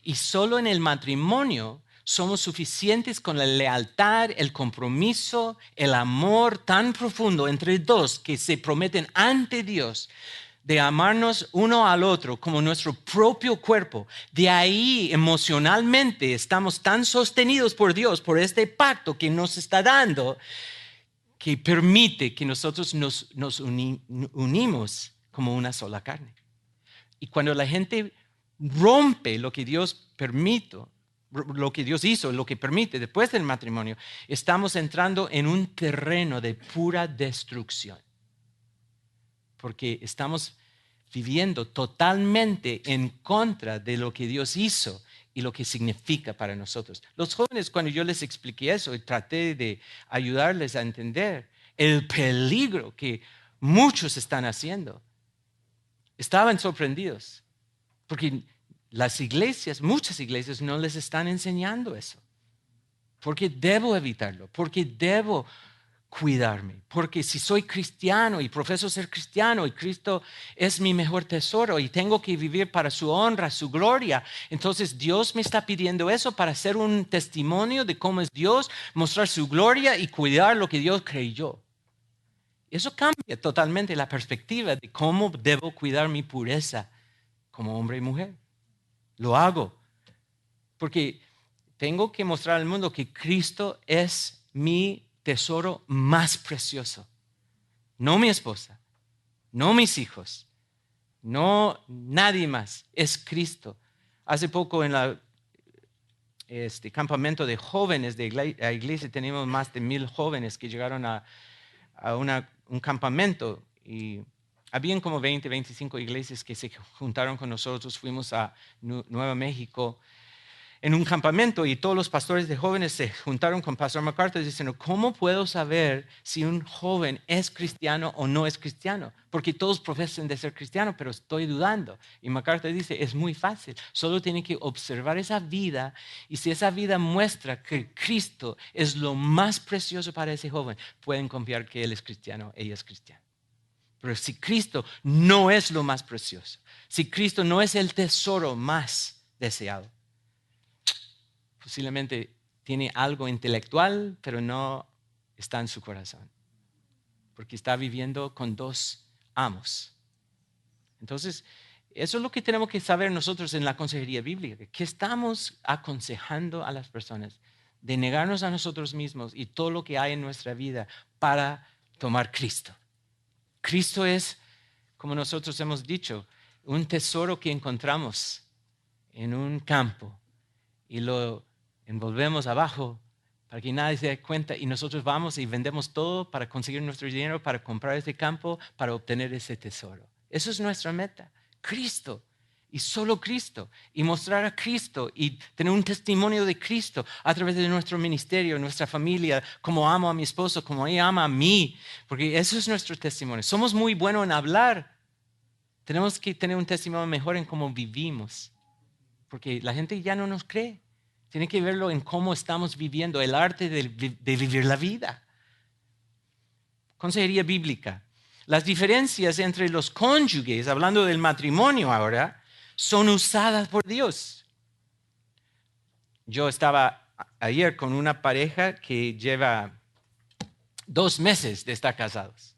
Y solo en el matrimonio somos suficientes con la lealtad, el compromiso, el amor tan profundo entre dos que se prometen ante Dios de amarnos uno al otro como nuestro propio cuerpo. De ahí emocionalmente estamos tan sostenidos por Dios, por este pacto que nos está dando, que permite que nosotros nos unimos como una sola carne. Y cuando la gente rompe lo que Dios permite, lo que Dios hizo, lo que permite después del matrimonio, estamos entrando en un terreno de pura destrucción. Porque estamos viviendo totalmente en contra de lo que Dios hizo y lo que significa para nosotros. Los jóvenes, cuando yo les expliqué eso y traté de ayudarles a entender el peligro que muchos están haciendo, estaban sorprendidos. Porque las iglesias, muchas iglesias no les están enseñando eso. Porque debo evitarlo, porque debo cuidarme. Porque si soy cristiano y profeso ser cristiano y Cristo es mi mejor tesoro y tengo que vivir para su honra, su gloria, entonces Dios me está pidiendo eso para hacer un testimonio de cómo es Dios, mostrar su gloria y cuidar lo que Dios creyó. Eso cambia totalmente la perspectiva de cómo debo cuidar mi pureza como hombre y mujer. Lo hago porque tengo que mostrar al mundo que Cristo es mi tesoro más precioso. No mi esposa, no mis hijos, no nadie más. Es Cristo. Hace poco en este campamento de jóvenes de la iglesia teníamos más de 1,000 jóvenes que llegaron a un campamento y habían como 20, 25 iglesias que se juntaron con nosotros. Fuimos a Nueva México en un campamento y todos los pastores de jóvenes se juntaron con Pastor MacArthur diciendo, ¿cómo puedo saber si un joven es cristiano o no es cristiano? Porque todos profesan de ser cristianos, pero estoy dudando. Y MacArthur dice, es muy fácil, solo tiene que observar esa vida y si esa vida muestra que Cristo es lo más precioso para ese joven, pueden confiar que él es cristiano, ella es cristiana. Pero si Cristo no es lo más precioso, si Cristo no es el tesoro más deseado, posiblemente tiene algo intelectual, pero no está en su corazón, porque está viviendo con dos amos. Entonces, eso es lo que tenemos que saber nosotros en la consejería bíblica, que estamos aconsejando a las personas de negarnos a nosotros mismos y todo lo que hay en nuestra vida para tomar Cristo. Cristo es, como nosotros hemos dicho, un tesoro que encontramos en un campo y lo envolvemos abajo para que nadie se dé cuenta y nosotros vamos y vendemos todo para conseguir nuestro dinero, para comprar ese campo, para obtener ese tesoro. Eso es nuestra meta, Cristo y solo Cristo, y mostrar a Cristo y tener un testimonio de Cristo a través de nuestro ministerio, nuestra familia, como amo a mi esposo, como ella ama a mí, porque eso es nuestro testimonio. Somos muy buenos en hablar, tenemos que tener un testimonio mejor en cómo vivimos, porque la gente ya no nos cree. Tiene que verlo en cómo estamos viviendo, el arte de vivir la vida. Consejería bíblica. Las diferencias entre los cónyuges, hablando del matrimonio ahora, son usadas por Dios. Yo estaba ayer con una pareja que lleva 2 meses de estar casados.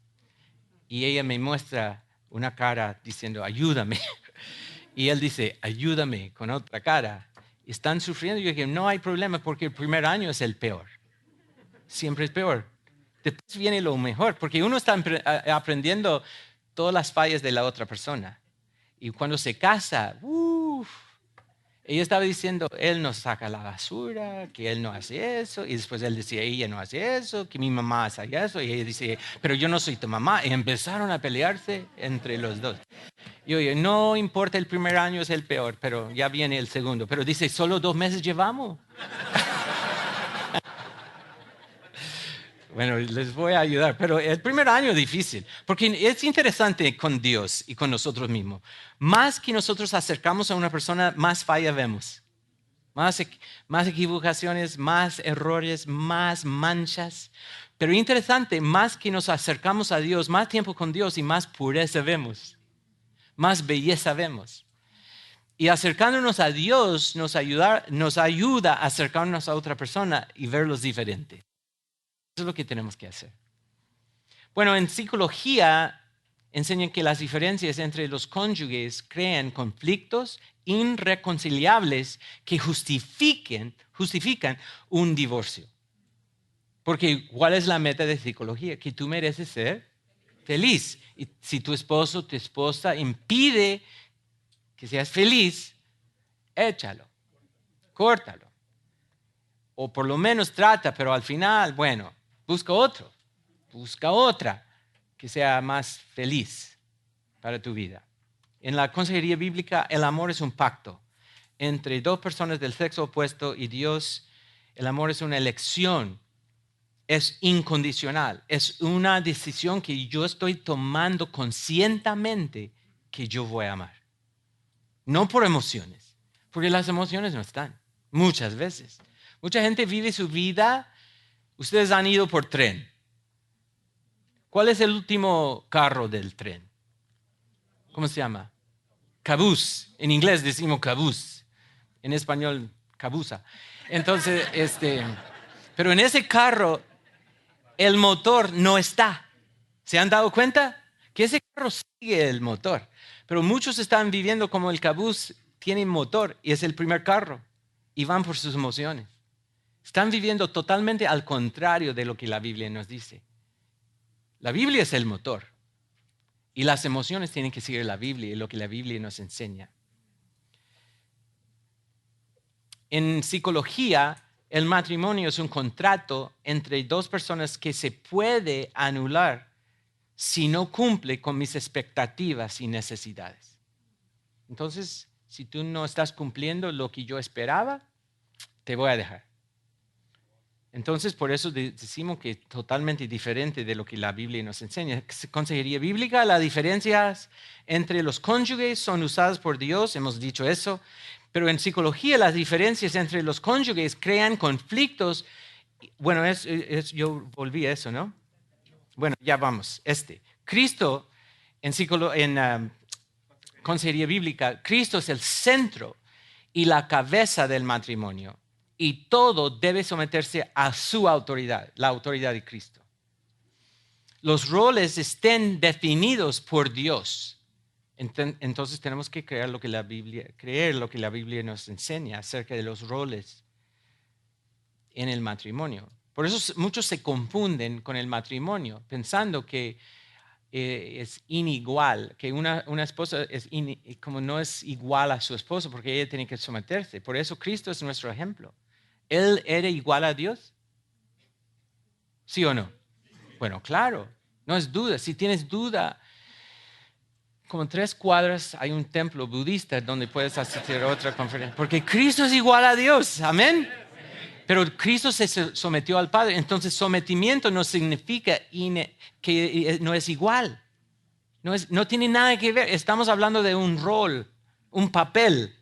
Y ella me muestra una cara diciendo, ayúdame. Y él dice, ayúdame con otra cara. Están sufriendo. Yo dije, no hay problema porque el primer año es el peor. Siempre es peor. Después viene lo mejor, porque uno está aprendiendo todas las fallas de la otra persona. Y cuando se casa, ella estaba diciendo, él no saca la basura, que él no hace eso. Y después él decía, ella no hace eso, que mi mamá hace eso. Y ella dice, pero yo no soy tu mamá. Y empezaron a pelearse entre los dos. Yo, no importa, el primer año es el peor, pero ya viene el segundo. Pero dice, solo 2 meses llevamos. Bueno, les voy a ayudar, pero el primer año es difícil, porque es interesante con Dios y con nosotros mismos. Más que nosotros acercamos a una persona, más falla vemos. Más equivocaciones, más errores, más manchas. Pero interesante, más que nos acercamos a Dios, más tiempo con Dios y más pureza vemos. Más belleza vemos. Y acercándonos a Dios nos ayuda a acercarnos a otra persona y verlos diferentes. Eso es lo que tenemos que hacer. Bueno, en psicología enseñan que las diferencias entre los cónyuges crean conflictos irreconciliables que justifican un divorcio. Porque ¿cuál es la meta de psicología? Que tú mereces ser feliz. Y si tu esposo o tu esposa impide que seas feliz, échalo, córtalo. O por lo menos trata, pero al final, bueno, busca otra que sea más feliz para tu vida. En la consejería bíblica, el amor es un pacto entre 2 personas del sexo opuesto y Dios. El amor es una elección, es incondicional, es una decisión que yo estoy tomando conscientemente que yo voy a amar. No por emociones, porque las emociones no están, muchas veces. Mucha gente vive su vida. Ustedes han ido por tren. ¿Cuál es el último carro del tren? ¿Cómo se llama? Caboose. En inglés decimos caboose. En español, cabuza. Entonces, pero en ese carro el motor no está. ¿Se han dado cuenta? Que ese carro sigue el motor. Pero muchos están viviendo como el caboose tiene motor y es el primer carro y van por sus emociones. Están viviendo totalmente al contrario de lo que la Biblia nos dice. La Biblia es el motor y las emociones tienen que seguir la Biblia y lo que la Biblia nos enseña. En psicología, el matrimonio es un contrato entre 2 personas que se puede anular si no cumple con mis expectativas y necesidades. Entonces, si tú no estás cumpliendo lo que yo esperaba, te voy a dejar. Entonces, por eso decimos que es totalmente diferente de lo que la Biblia nos enseña. Consejería bíblica, las diferencias entre los cónyuges son usadas por Dios, hemos dicho eso, pero en psicología las diferencias entre los cónyuges crean conflictos. Bueno, yo volví a eso, ¿no? Bueno, ya vamos. Cristo, en consejería bíblica, Cristo es el centro y la cabeza del matrimonio. Y todo debe someterse a su autoridad, la autoridad de Cristo. Los roles estén definidos por Dios. Entonces tenemos que creer lo que la Biblia nos enseña acerca de los roles en el matrimonio. Por eso muchos se confunden con el matrimonio, pensando que es inigual, que una esposa como no es igual a su esposo porque ella tiene que someterse. Por eso Cristo es nuestro ejemplo. ¿Él era igual a Dios? ¿Sí o no? Bueno, claro, no es duda. Si tienes duda, como en 3 cuadras hay un templo budista donde puedes asistir a otra conferencia. Porque Cristo es igual a Dios, amén. Pero Cristo se sometió al Padre. Entonces, sometimiento no significa que no es igual. No tiene nada que ver. Estamos hablando de un rol, un papel.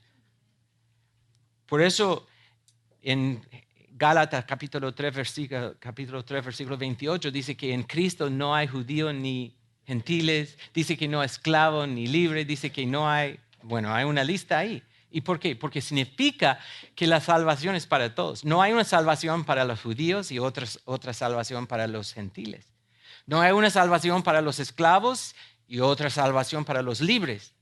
Por eso, en Gálatas capítulo 3, versículo 28, dice que en Cristo no hay judío ni gentiles. Dice que no hay esclavo ni libre. Dice que no hay, bueno, hay una lista ahí. ¿Y por qué? Porque significa que la salvación es para todos. No hay una salvación para los judíos y otra salvación para los gentiles. No hay una salvación para los esclavos y otra salvación para los libres.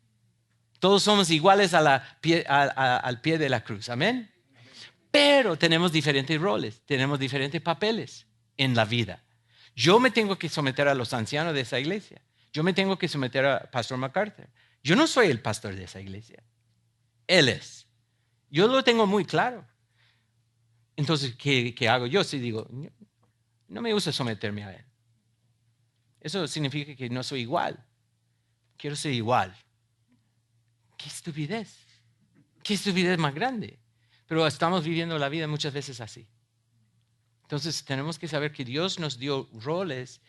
Todos somos iguales al pie de la cruz. Amén. Pero tenemos diferentes roles, tenemos diferentes papeles en la vida. Yo me tengo que someter a los ancianos de esa iglesia. Yo me tengo que someter a Pastor MacArthur. Yo no soy el pastor de esa iglesia. Él es. Yo lo tengo muy claro. Entonces, ¿qué hago yo? Si digo, no me gusta someterme a él. Eso significa que no soy igual. Quiero ser igual. ¡Qué estupidez! ¡Qué estupidez más grande! Pero estamos viviendo la vida muchas veces así. Entonces, tenemos que saber que Dios nos dio roles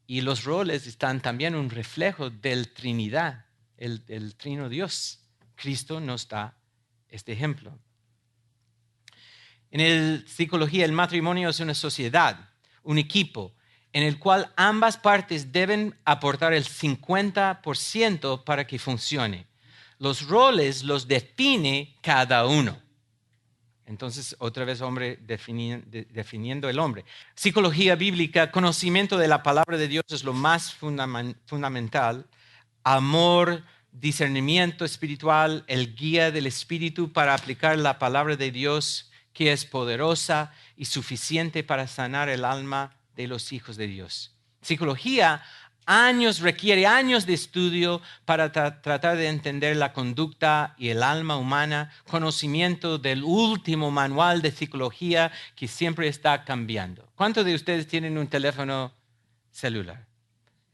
y los roles están también un reflejo del Trinidad, el Trino Dios. Cristo nos da este ejemplo. En la psicología, el matrimonio es una sociedad, un equipo, en el cual ambas partes deben aportar el 50% para que funcione. Los roles los define cada uno. Entonces, otra vez, hombre definiendo el hombre. Psicología bíblica, conocimiento de la palabra de Dios es lo más fundamental. Amor, discernimiento espiritual, el guía del Espíritu para aplicar la palabra de Dios, que es poderosa y suficiente para sanar el alma de los hijos de Dios. Psicología requiere años de estudio para tratar de entender la conducta y el alma humana, conocimiento del último manual de psicología que siempre está cambiando. ¿Cuántos de ustedes tienen un teléfono celular?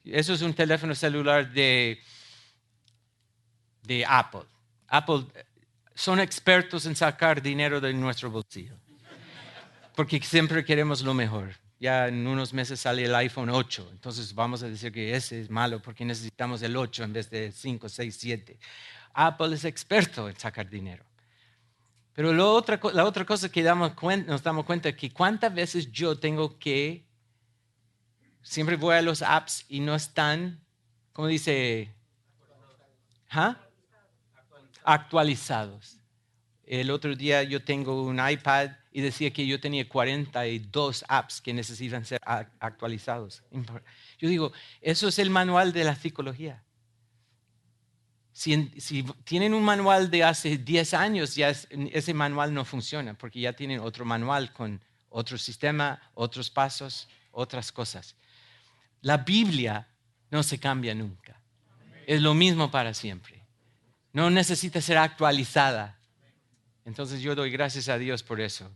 Eso es un teléfono celular de Apple. Apple son expertos en sacar dinero de nuestro bolsillo, porque siempre queremos lo mejor. Ya en unos meses sale el iPhone 8, entonces vamos a decir que ese es malo porque necesitamos el 8 en vez de 5, 6, 7. Apple es experto en sacar dinero. Pero la otra cosa que nos damos cuenta es que cuántas veces yo tengo que, siempre voy a los apps y no están, ¿cómo dice? Actualizados. El otro día yo tengo un iPad y decía que yo tenía 42 apps que necesitan ser actualizados. Yo digo, eso es el manual de la psicología. Si tienen un manual de hace 10 años, ya ese manual no funciona porque ya tienen otro manual con otro sistema, otros pasos, otras cosas. La Biblia no se cambia nunca. Es lo mismo para siempre. No necesita ser actualizada. Entonces yo doy gracias a Dios por eso.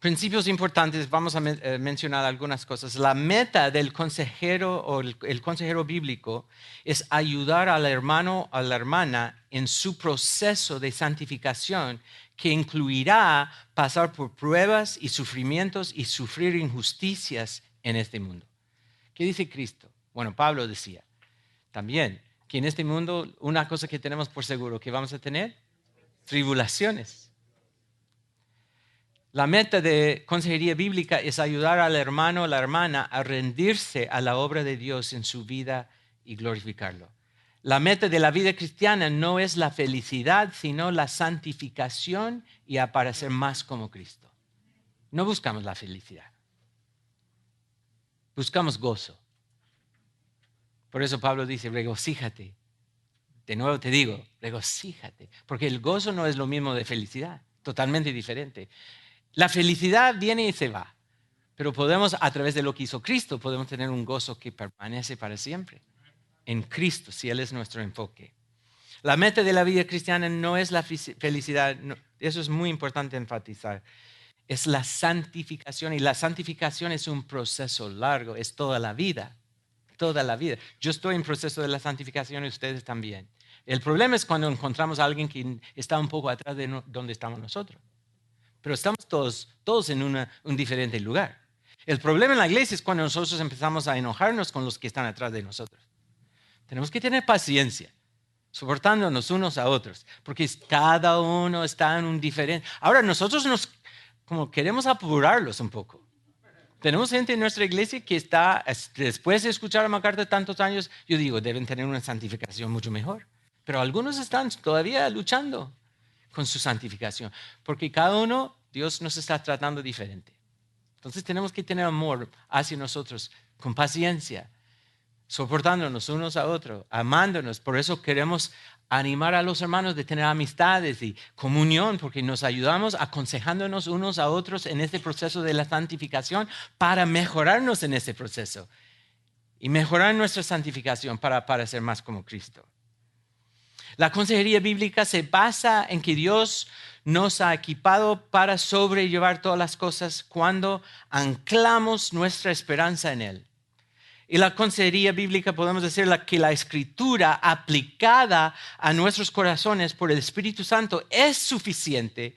principios importantes, vamos a mencionar algunas cosas. La meta del consejero o el consejero bíblico es ayudar al hermano o a la hermana en su proceso de santificación, que incluirá pasar por pruebas y sufrimientos y sufrir injusticias en este mundo. ¿Qué dice Cristo? Bueno, Pablo decía también que en este mundo una cosa que tenemos por seguro que vamos a tener, tribulaciones. La meta de consejería bíblica es ayudar al hermano o la hermana a rendirse a la obra de Dios en su vida y glorificarlo. La meta de la vida cristiana no es la felicidad, sino la santificación y aparecer más como Cristo. No buscamos la felicidad, buscamos gozo. Por eso Pablo dice, regocíjate. De nuevo te digo, regocíjate, porque el gozo no es lo mismo de felicidad, totalmente diferente. La felicidad viene y se va, pero podemos, a través de lo que hizo Cristo, podemos tener un gozo que permanece para siempre. En Cristo, si Él es nuestro enfoque. La meta de la vida cristiana no es la felicidad, no, eso es muy importante enfatizar. Es la santificación, y la santificación es un proceso largo, es toda la vida. Toda la vida. Yo estoy en proceso de la santificación y ustedes también. El problema es cuando encontramos a alguien que está un poco atrás de donde estamos nosotros. Pero estamos todos en un diferente lugar. El problema en la iglesia es cuando nosotros empezamos a enojarnos con los que están atrás de nosotros. Tenemos que tener paciencia, soportándonos unos a otros, porque cada uno está en un diferente. Ahora nosotros como queremos apurarlos un poco. Tenemos gente en nuestra iglesia que está, después de escuchar a MacArthur tantos años, yo digo, deben tener una santificación mucho mejor. Pero algunos están todavía luchando con su santificación, porque cada uno, Dios nos está tratando diferente. Entonces tenemos que tener amor hacia nosotros, con paciencia, soportándonos unos a otros, amándonos. Por eso queremos animar a los hermanos de tener amistades y comunión, porque nos ayudamos aconsejándonos unos a otros en este proceso de la santificación para mejorarnos en este proceso y mejorar nuestra santificación para parecer más como Cristo. La consejería bíblica se basa en que Dios nos ha equipado para sobrellevar todas las cosas cuando anclamos nuestra esperanza en Él. Y la consejería bíblica podemos decir que la escritura aplicada a nuestros corazones por el Espíritu Santo es suficiente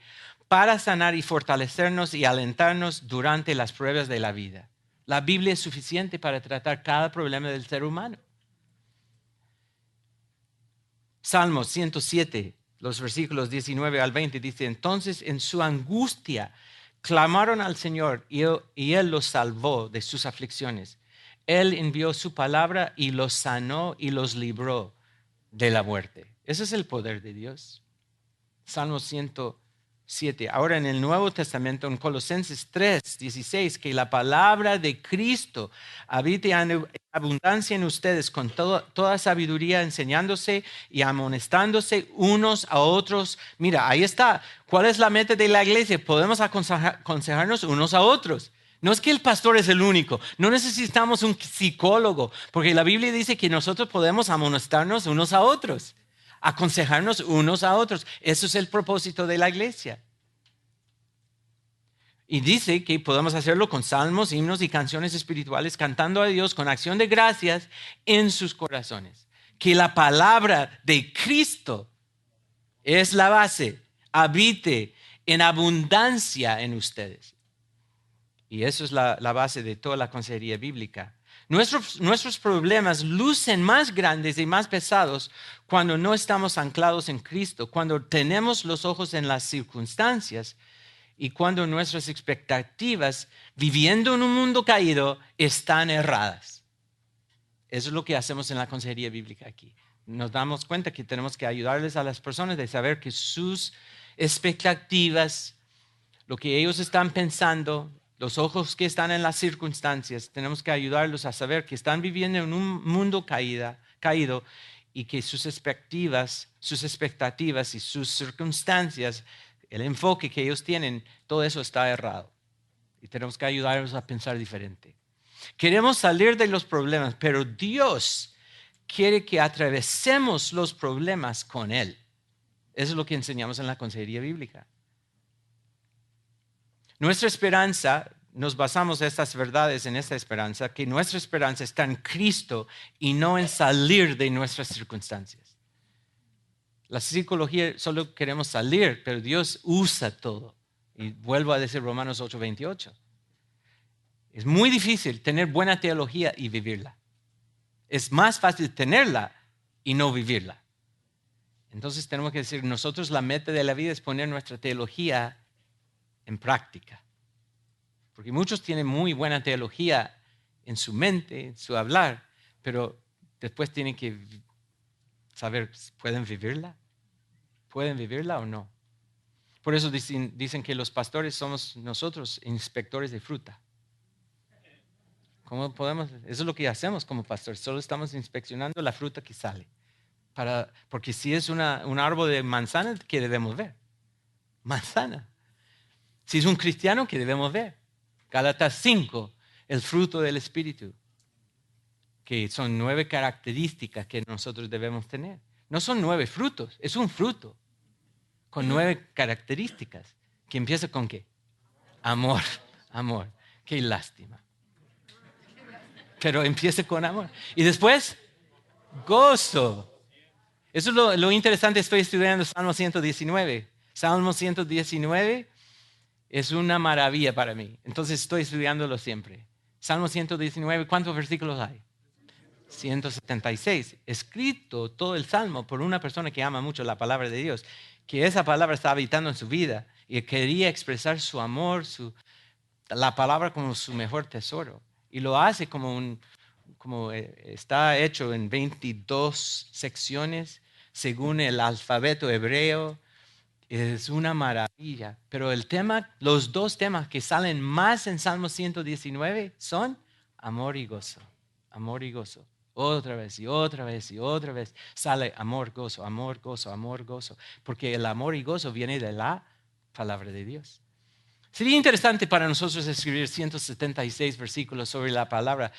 para sanar y fortalecernos y alentarnos durante las pruebas de la vida. La Biblia es suficiente para tratar cada problema del ser humano. Salmo 107, los versículos 19 al 20 dice, entonces en su angustia clamaron al Señor y Él los salvó de sus aflicciones. Él envió su palabra y los sanó y los libró de la muerte. Ese es el poder de Dios. Salmo 107. Ahora en el Nuevo Testamento, en Colosenses 3, 16, que la palabra de Cristo habite en abundancia en ustedes con toda sabiduría, enseñándose y amonestándose unos a otros. Mira, ahí está. ¿Cuál es la meta de la iglesia? Podemos aconsejarnos unos a otros. No es que el pastor es el único, no necesitamos un psicólogo, porque la Biblia dice que nosotros podemos amonestarnos unos a otros, aconsejarnos unos a otros. Eso es el propósito de la iglesia. Y dice que podemos hacerlo con salmos, himnos y canciones espirituales, cantando a Dios con acción de gracias en sus corazones. Que la palabra de Cristo es la base, habite en abundancia en ustedes. Y eso es la base de toda la consejería bíblica. Nuestros problemas lucen más grandes y más pesados cuando no estamos anclados en Cristo, cuando tenemos los ojos en las circunstancias y cuando nuestras expectativas, viviendo en un mundo caído, están erradas. Eso es lo que hacemos en la consejería bíblica aquí. Nos damos cuenta que tenemos que ayudarles a las personas de saber que sus expectativas, lo que ellos están pensando, los ojos que están en las circunstancias, tenemos que ayudarlos a saber que están viviendo en un mundo caído y que sus expectativas y sus circunstancias, el enfoque que ellos tienen, todo eso está errado. Y tenemos que ayudarlos a pensar diferente. Queremos salir de los problemas, pero Dios quiere que atravesemos los problemas con Él. Eso es lo que enseñamos en la consejería bíblica. Nuestra esperanza, nos basamos estas verdades en esta esperanza, que nuestra esperanza está en Cristo y no en salir de nuestras circunstancias. La psicología solo queremos salir, pero Dios usa todo. Y vuelvo a decir Romanos 8:28. Es muy difícil tener buena teología y vivirla. Es más fácil tenerla y no vivirla. Entonces tenemos que decir, nosotros la meta de la vida es poner nuestra teología en práctica. Porque muchos tienen muy buena teología en su mente, en su hablar, pero después tienen que saber, ¿pueden vivirla? ¿Pueden vivirla o no? Por eso dicen que los pastores somos nosotros inspectores de fruta. ¿Cómo podemos? Eso es lo que hacemos como pastores, solo estamos inspeccionando la fruta que sale. Porque si es un árbol de manzana, ¿qué debemos ver? Manzana. Si es un cristiano, ¿qué debemos ver? Gálatas 5, el fruto del Espíritu, que son 9 características que nosotros debemos tener. No son 9 frutos, es un fruto con 9 características, que empieza con ¿qué? Amor, amor. Qué lástima. Pero empieza con amor. Y después, gozo. Eso es lo interesante. Estoy estudiando Salmo 119. Salmo 119 es una maravilla para mí. Entonces estoy estudiándolo siempre. Salmo 119, ¿cuántos versículos hay? 176. Escrito todo el Salmo por una persona que ama mucho la palabra de Dios, que esa palabra está habitando en su vida y quería expresar su amor, la palabra como su mejor tesoro. Y lo hace como está hecho en 22 secciones según el alfabeto hebreo. Es una maravilla. Pero los 2 temas que salen más en Salmo 119 son amor y gozo. Amor y gozo. Otra vez y otra vez y otra vez sale amor, gozo, amor, gozo, amor, gozo. Porque el amor y gozo viene de la palabra de Dios. Sería interesante para nosotros escribir 176 versículos sobre la palabra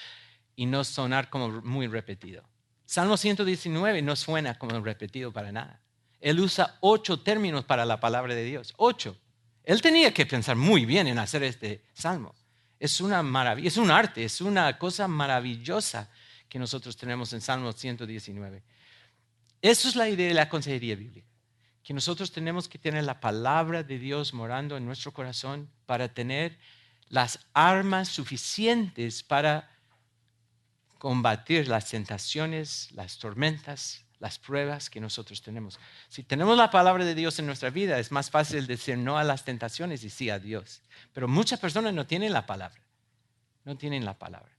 y no sonar como muy repetido. Salmo 119 no suena como repetido para nada. Él usa 8 términos para la palabra de Dios. 8. Él tenía que pensar muy bien en hacer este salmo. Es una maravilla, es un arte, es una cosa maravillosa que nosotros tenemos en Salmo 119. Eso es la idea de la consejería bíblica. Que nosotros tenemos que tener la palabra de Dios morando en nuestro corazón para tener las armas suficientes para combatir las tentaciones, las tormentas, las pruebas que nosotros tenemos. Si tenemos la palabra de Dios en nuestra vida, es más fácil decir no a las tentaciones y sí a Dios. Pero muchas personas no tienen la palabra. No tienen la palabra.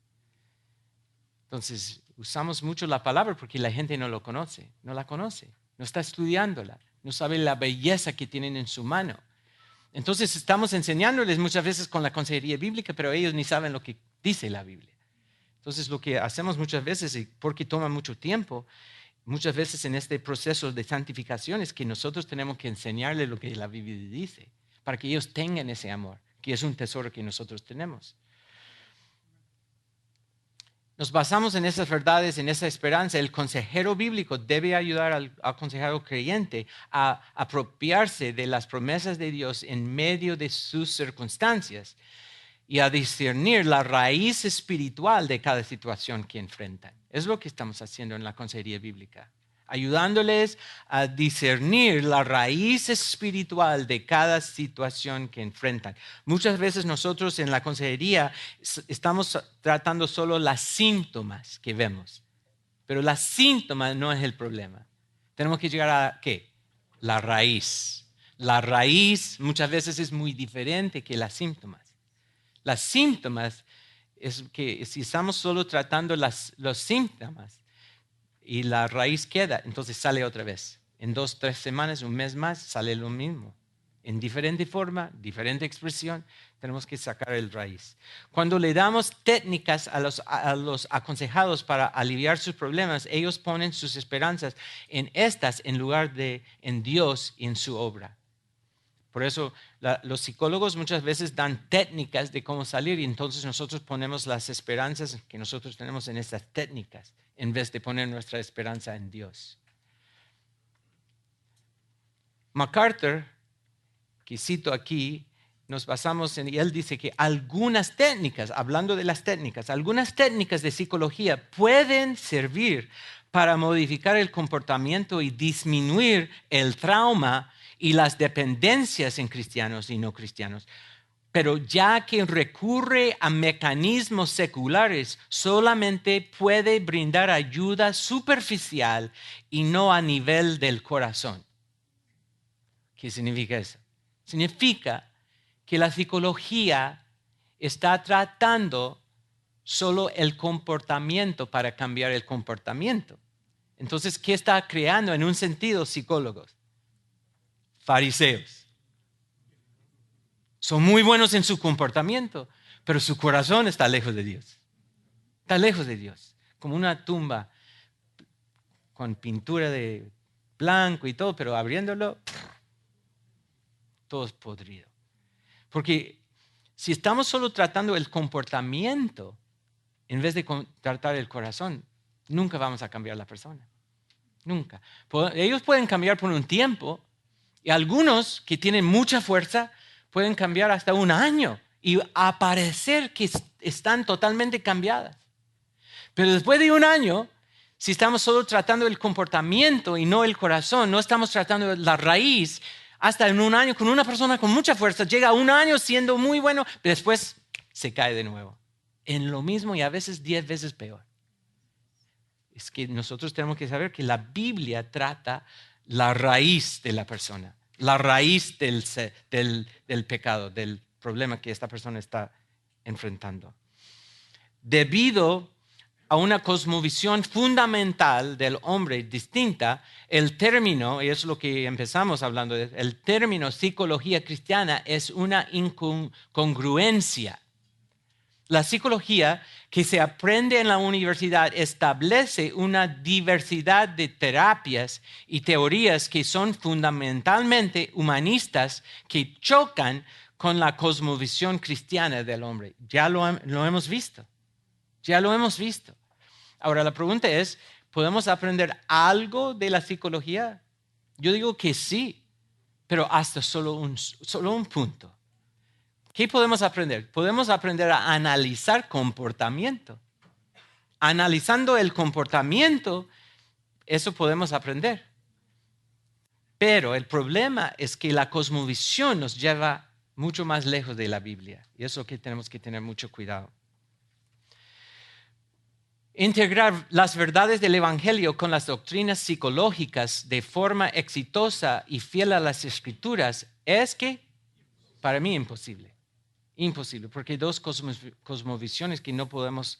Entonces, usamos mucho la palabra porque la gente no lo conoce, no la conoce, no está estudiándola, no sabe la belleza que tienen en su mano. Entonces, estamos enseñándoles muchas veces con la consejería bíblica, pero ellos ni saben lo que dice la Biblia. Entonces, lo que hacemos muchas veces, y porque toma mucho tiempo, muchas veces en este proceso de santificación es que nosotros tenemos que enseñarles lo que la Biblia dice, para que ellos tengan ese amor, que es un tesoro que nosotros tenemos. Nos basamos en esas verdades, en esa esperanza. El consejero bíblico debe ayudar al consejero creyente a apropiarse de las promesas de Dios en medio de sus circunstancias y a discernir la raíz espiritual de cada situación que enfrentan. Es lo que estamos haciendo en la consejería bíblica, ayudándoles a discernir la raíz espiritual de cada situación que enfrentan. Muchas veces nosotros en la consejería estamos tratando solo los síntomas que vemos, pero los síntomas no es el problema. Tenemos que llegar a ¿qué? La raíz. La raíz muchas veces es muy diferente que los síntomas. Los síntomas es que si estamos solo tratando los síntomas, y la raíz queda, entonces sale otra vez. En 2, 3 semanas, un mes más, sale lo mismo. En diferente forma, diferente expresión, tenemos que sacar el raíz. Cuando le damos técnicas a los aconsejados para aliviar sus problemas, ellos ponen sus esperanzas en estas en lugar de en Dios y en su obra. Por eso los psicólogos muchas veces dan técnicas de cómo salir y entonces nosotros ponemos las esperanzas que nosotros tenemos en estas técnicas en vez de poner nuestra esperanza en Dios. MacArthur, que cito aquí, nos basamos en, y él dice que algunas técnicas, hablando de las técnicas, algunas técnicas de psicología pueden servir para modificar el comportamiento y disminuir el trauma y las dependencias en cristianos y no cristianos. Pero ya que recurre a mecanismos seculares, solamente puede brindar ayuda superficial y no a nivel del corazón. ¿Qué significa eso? Significa que la psicología está tratando solo el comportamiento para cambiar el comportamiento. Entonces, ¿qué está creando en un sentido psicólogos? Fariseos. Son muy buenos en su comportamiento, pero su corazón está lejos de Dios. Está lejos de Dios. Como una tumba con pintura de blanco y todo, pero abriéndolo, todo es podrido. Porque si estamos solo tratando el comportamiento en vez de tratar el corazón, nunca vamos a cambiar la persona. Nunca. Ellos pueden cambiar por un tiempo y algunos que tienen mucha fuerza pueden cambiar hasta un año y aparecer que están totalmente cambiadas. Pero después de un año, si estamos solo tratando el comportamiento y no el corazón, no estamos tratando la raíz, hasta en un año con una persona con mucha fuerza, llega a un año siendo muy bueno, pero después se cae de nuevo. En lo mismo y a veces 10 veces peor. Es que nosotros tenemos que saber que la Biblia trata la raíz de la persona, la raíz del pecado, del problema que esta persona está enfrentando. Debido a una cosmovisión fundamental del hombre distinta, el término, y es lo que empezamos hablando, el término psicología cristiana es una incongruencia. La psicología que se aprende en la universidad establece una diversidad de terapias y teorías que son fundamentalmente humanistas que chocan con la cosmovisión cristiana del hombre. Ya lo hemos visto. Ya lo hemos visto. Ahora la pregunta es, ¿podemos aprender algo de la psicología? Yo digo que sí, pero hasta solo un punto. ¿Qué podemos aprender? Podemos aprender a analizar comportamiento. Analizando el comportamiento, eso podemos aprender. Pero el problema es que la cosmovisión nos lleva mucho más lejos de la Biblia. Y eso es lo que tenemos que tener mucho cuidado. Integrar las verdades del Evangelio con las doctrinas psicológicas de forma exitosa y fiel a las Escrituras es que, para mí, imposible. Imposible, porque hay dos cosmovisiones que no podemos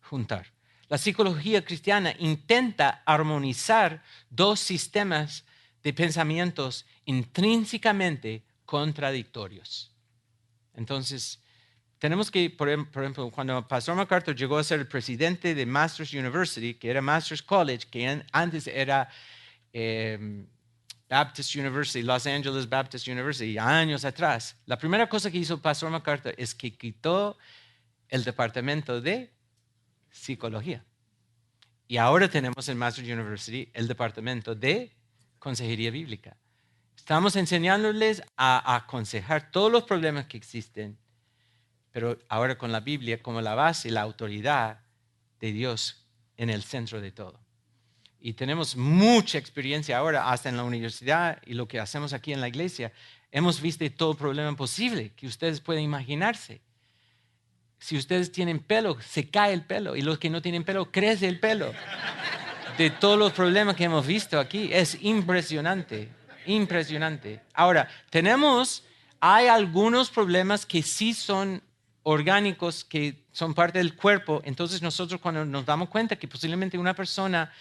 juntar. La psicología cristiana intenta armonizar dos sistemas de pensamientos intrínsecamente contradictorios. Entonces, tenemos que, por ejemplo, cuando Pastor MacArthur llegó a ser el presidente de Masters University, que era Masters College, que antes era Baptist University, Los Angeles Baptist University, años atrás, la primera cosa que hizo Pastor MacArthur es que quitó el departamento de psicología. Y ahora tenemos en Masters University el departamento de consejería bíblica. Estamos enseñándoles a aconsejar todos los problemas que existen, pero ahora con la Biblia como la base, la autoridad de Dios en el centro de todo. Y tenemos mucha experiencia ahora, hasta en la universidad y lo que hacemos aquí en la iglesia. Hemos visto todo el problema posible que ustedes pueden imaginarse. Si ustedes tienen pelo, se cae el pelo. Y los que no tienen pelo, crece el pelo. De todos los problemas que hemos visto aquí, es impresionante, impresionante. Ahora, hay algunos problemas que sí son orgánicos, que son parte del cuerpo. Entonces nosotros cuando nos damos cuenta que posiblemente una persona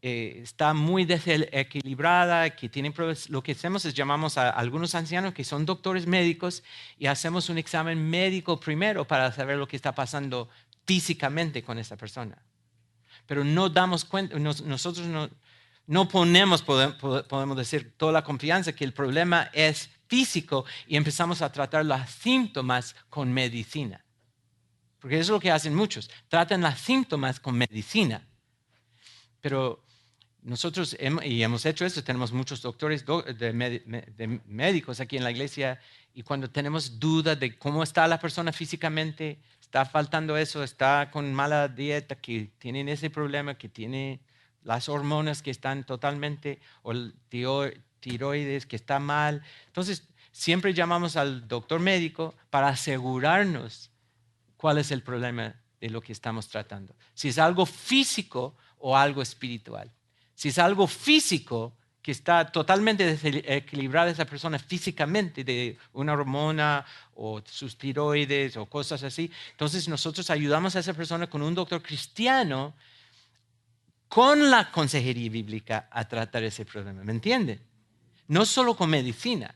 está muy desequilibrada, que tiene problemas, lo que hacemos es llamamos a algunos ancianos que son doctores médicos y hacemos un examen médico primero para saber lo que está pasando físicamente con esa persona. Pero no damos cuenta, nosotros no ponemos, podemos decir, toda la confianza que el problema es físico y empezamos a tratar los síntomas con medicina. Porque eso es lo que hacen muchos, tratan los síntomas con medicina. Pero nosotros hemos hecho esto, tenemos muchos doctores de médicos aquí en la iglesia y cuando tenemos dudas de cómo está la persona físicamente, está faltando eso, está con mala dieta, que tienen ese problema, que tiene las hormonas que están totalmente, o el tiroides que está mal. Entonces, siempre llamamos al doctor médico para asegurarnos cuál es el problema de lo que estamos tratando. Si es algo físico o algo espiritual. Si es algo físico, que está totalmente desequilibrada esa persona físicamente de una hormona o sus tiroides o cosas así, entonces nosotros ayudamos a esa persona con un doctor cristiano con la consejería bíblica a tratar ese problema. ¿Me entienden? No solo con medicina.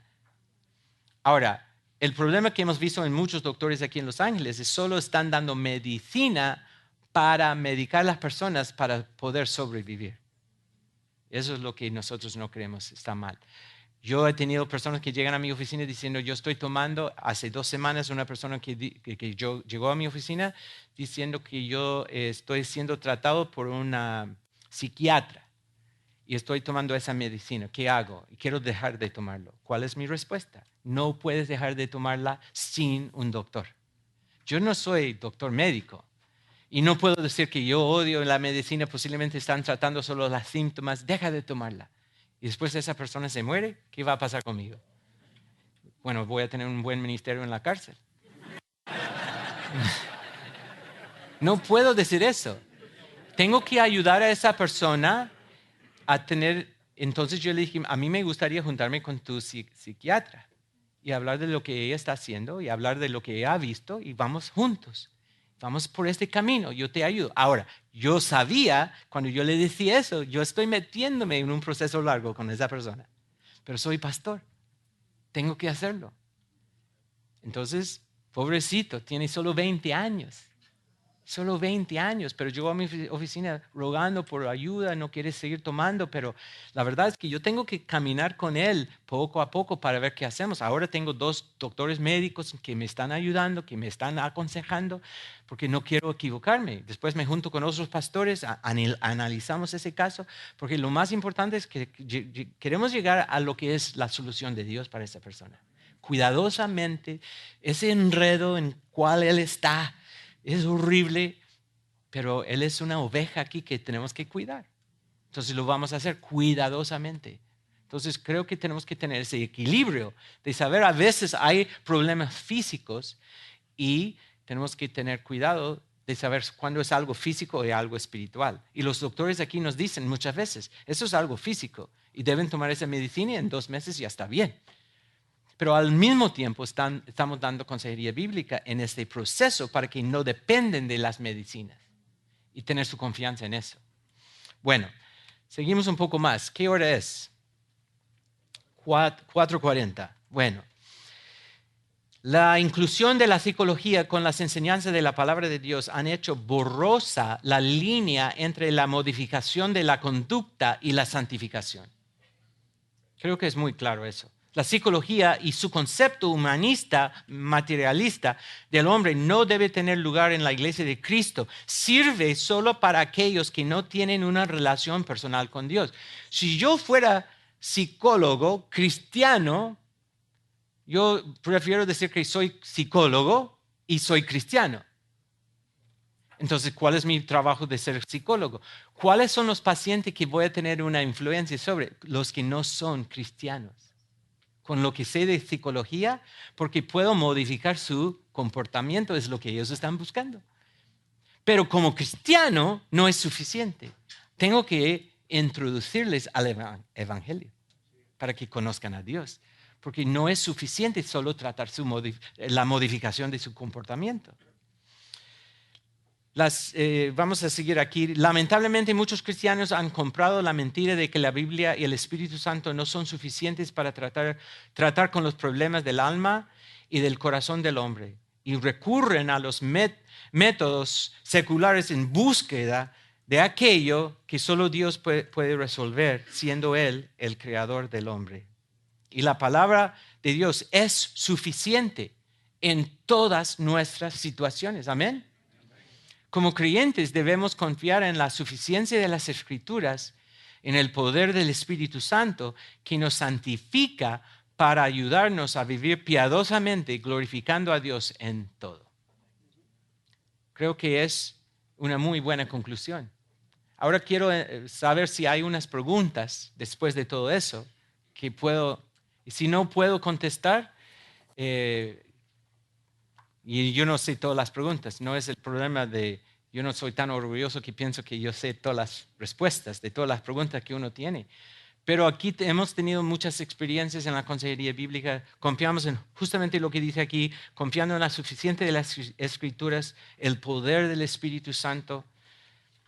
Ahora, el problema que hemos visto en muchos doctores aquí en Los Ángeles es solo están dando medicina para medicar a las personas para poder sobrevivir. Eso es lo que nosotros no creemos, está mal. Yo he tenido personas que llegan a mi oficina diciendo, yo estoy tomando, hace 2 semanas una persona que llegó a mi oficina diciendo que yo estoy siendo tratado por una psiquiatra y estoy tomando esa medicina. ¿Qué hago? Y quiero dejar de tomarlo. ¿Cuál es mi respuesta? No puedes dejar de tomarla sin un doctor. Yo no soy doctor médico. Y no puedo decir que yo odio la medicina, posiblemente están tratando solo los síntomas, deja de tomarla. Y después esa persona se muere, ¿qué va a pasar conmigo? Bueno, voy a tener un buen ministerio en la cárcel. No puedo decir eso. Tengo que ayudar a esa persona a tener... Entonces yo le dije, a mí me gustaría juntarme con tu psiquiatra y hablar de lo que ella está haciendo y hablar de lo que ella ha visto y vamos juntos. Vamos por este camino, yo te ayudo. Ahora, yo sabía, cuando yo le decía eso, yo estoy metiéndome en un proceso largo con esa persona. Pero soy pastor, tengo que hacerlo. Entonces, pobrecito, tiene solo 20 años. Solo 20 años, pero llegó a mi oficina rogando por ayuda, no quiere seguir tomando, pero la verdad es que yo tengo que caminar con él poco a poco para ver qué hacemos. Ahora tengo 2 doctores médicos que me están ayudando, que me están aconsejando, porque no quiero equivocarme. Después me junto con otros pastores, analizamos ese caso, porque lo más importante es que queremos llegar a lo que es la solución de Dios para esa persona. Cuidadosamente, ese enredo en cual él está, es horrible, pero él es una oveja aquí que tenemos que cuidar. Entonces lo vamos a hacer cuidadosamente. Entonces creo que tenemos que tener ese equilibrio de saber a veces hay problemas físicos y tenemos que tener cuidado de saber cuándo es algo físico y algo espiritual. Y los doctores aquí nos dicen muchas veces, eso es algo físico y deben tomar esa medicina y en 2 meses ya está bien. Pero al mismo tiempo estamos dando consejería bíblica en este proceso para que no dependen de las medicinas y tener su confianza en eso. Bueno, seguimos un poco más. ¿Qué hora es? 4:40. Bueno, la inclusión de la psicología con las enseñanzas de la palabra de Dios han hecho borrosa la línea entre la modificación de la conducta y la santificación. Creo que es muy claro eso. La psicología y su concepto humanista, materialista del hombre no debe tener lugar en la iglesia de Cristo. Sirve solo para aquellos que no tienen una relación personal con Dios. Si yo fuera psicólogo cristiano, yo prefiero decir que soy psicólogo y soy cristiano. Entonces, ¿cuál es mi trabajo de ser psicólogo? ¿Cuáles son los pacientes que voy a tener una influencia sobre? Los que no son cristianos. Con lo que sé de psicología, porque puedo modificar su comportamiento, es lo que ellos están buscando. Pero como cristiano no es suficiente. Tengo que introducirles al evangelio para que conozcan a Dios. Porque no es suficiente solo tratar la modificación de su comportamiento. Vamos a seguir aquí. Lamentablemente muchos cristianos han comprado la mentira de que la Biblia y el Espíritu Santo no son suficientes para tratar con los problemas del alma y del corazón del hombre y recurren a los métodos seculares en búsqueda de aquello que solo Dios puede resolver, siendo Él el creador del hombre. Y la palabra de Dios es suficiente en todas nuestras situaciones. Amén. Como creyentes debemos confiar en la suficiencia de las Escrituras, en el poder del Espíritu Santo que nos santifica para ayudarnos a vivir piadosamente, glorificando a Dios en todo. Creo que es una muy buena conclusión. Ahora quiero saber si hay unas preguntas después de todo eso que puedo, y si no puedo contestar, y yo no sé todas las preguntas, no es el problema de, yo no soy tan orgulloso que pienso que yo sé todas las respuestas de todas las preguntas que uno tiene. Pero aquí hemos tenido muchas experiencias en la consejería bíblica, confiamos en justamente lo que dice aquí, confiando en la suficiencia de las Escrituras, el poder del Espíritu Santo,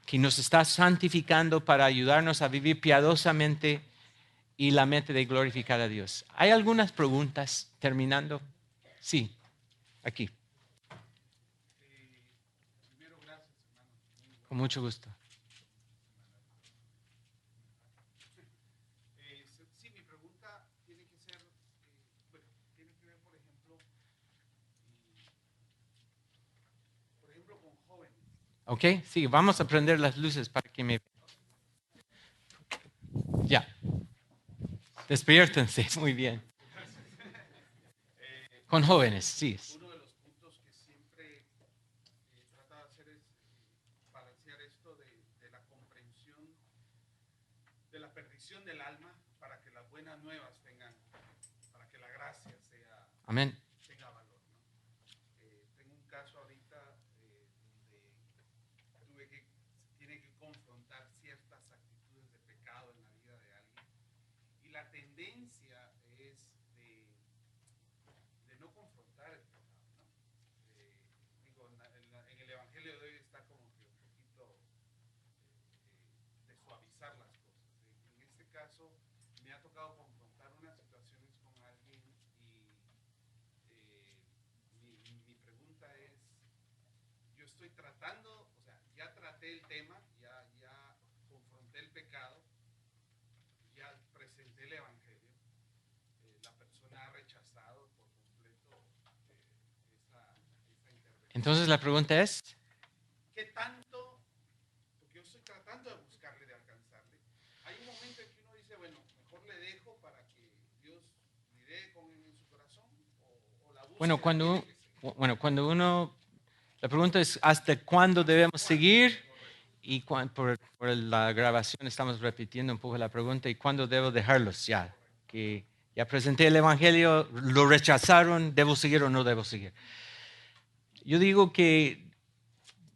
que nos está santificando para ayudarnos a vivir piadosamente y la meta de glorificar a Dios. ¿Hay algunas preguntas terminando? Sí, aquí. Con mucho gusto. Sí, mi pregunta tiene que ser, bueno, tiene que ver, por ejemplo, con jóvenes. ¿Ok? Sí, vamos a prender las luces para que me... Ya. Despiértense, muy bien. Con jóvenes, sí. Uno de los puntos que siempre trata de hacer es balancear esto de la comprensión de la perdición del alma para que las buenas nuevas tengan, para que la gracia sea, Amén. tenga valor, ¿no? Tengo un caso ahorita donde tiene que confrontar ciertas actitudes de pecado en la vida de alguien y la tendencia es de no confrontar el pecado, ¿no? Digo, en el Evangelio de hoy está como que un poquito de suavizar las cosas. En este caso me ha tocado confrontar unas situaciones con alguien y mi pregunta es, yo estoy tratando, o sea, ya traté el tema, ya confronté el pecado, ya presenté el Evangelio, la persona ha rechazado por completo esa intervención. Entonces la pregunta es... ¿Qué tanto? Porque yo estoy tratando de buscarle, de alcanzarle. Hay un momento en que uno dice, bueno, mejor le dejo para que Dios lidie con él en su corazón o la búsqueda cuando uno... La pregunta es hasta cuándo debemos seguir y por la grabación estamos repitiendo un poco la pregunta y cuándo debo dejarlos ya. Que ya presenté el Evangelio, lo rechazaron, ¿debo seguir o no debo seguir? Yo digo que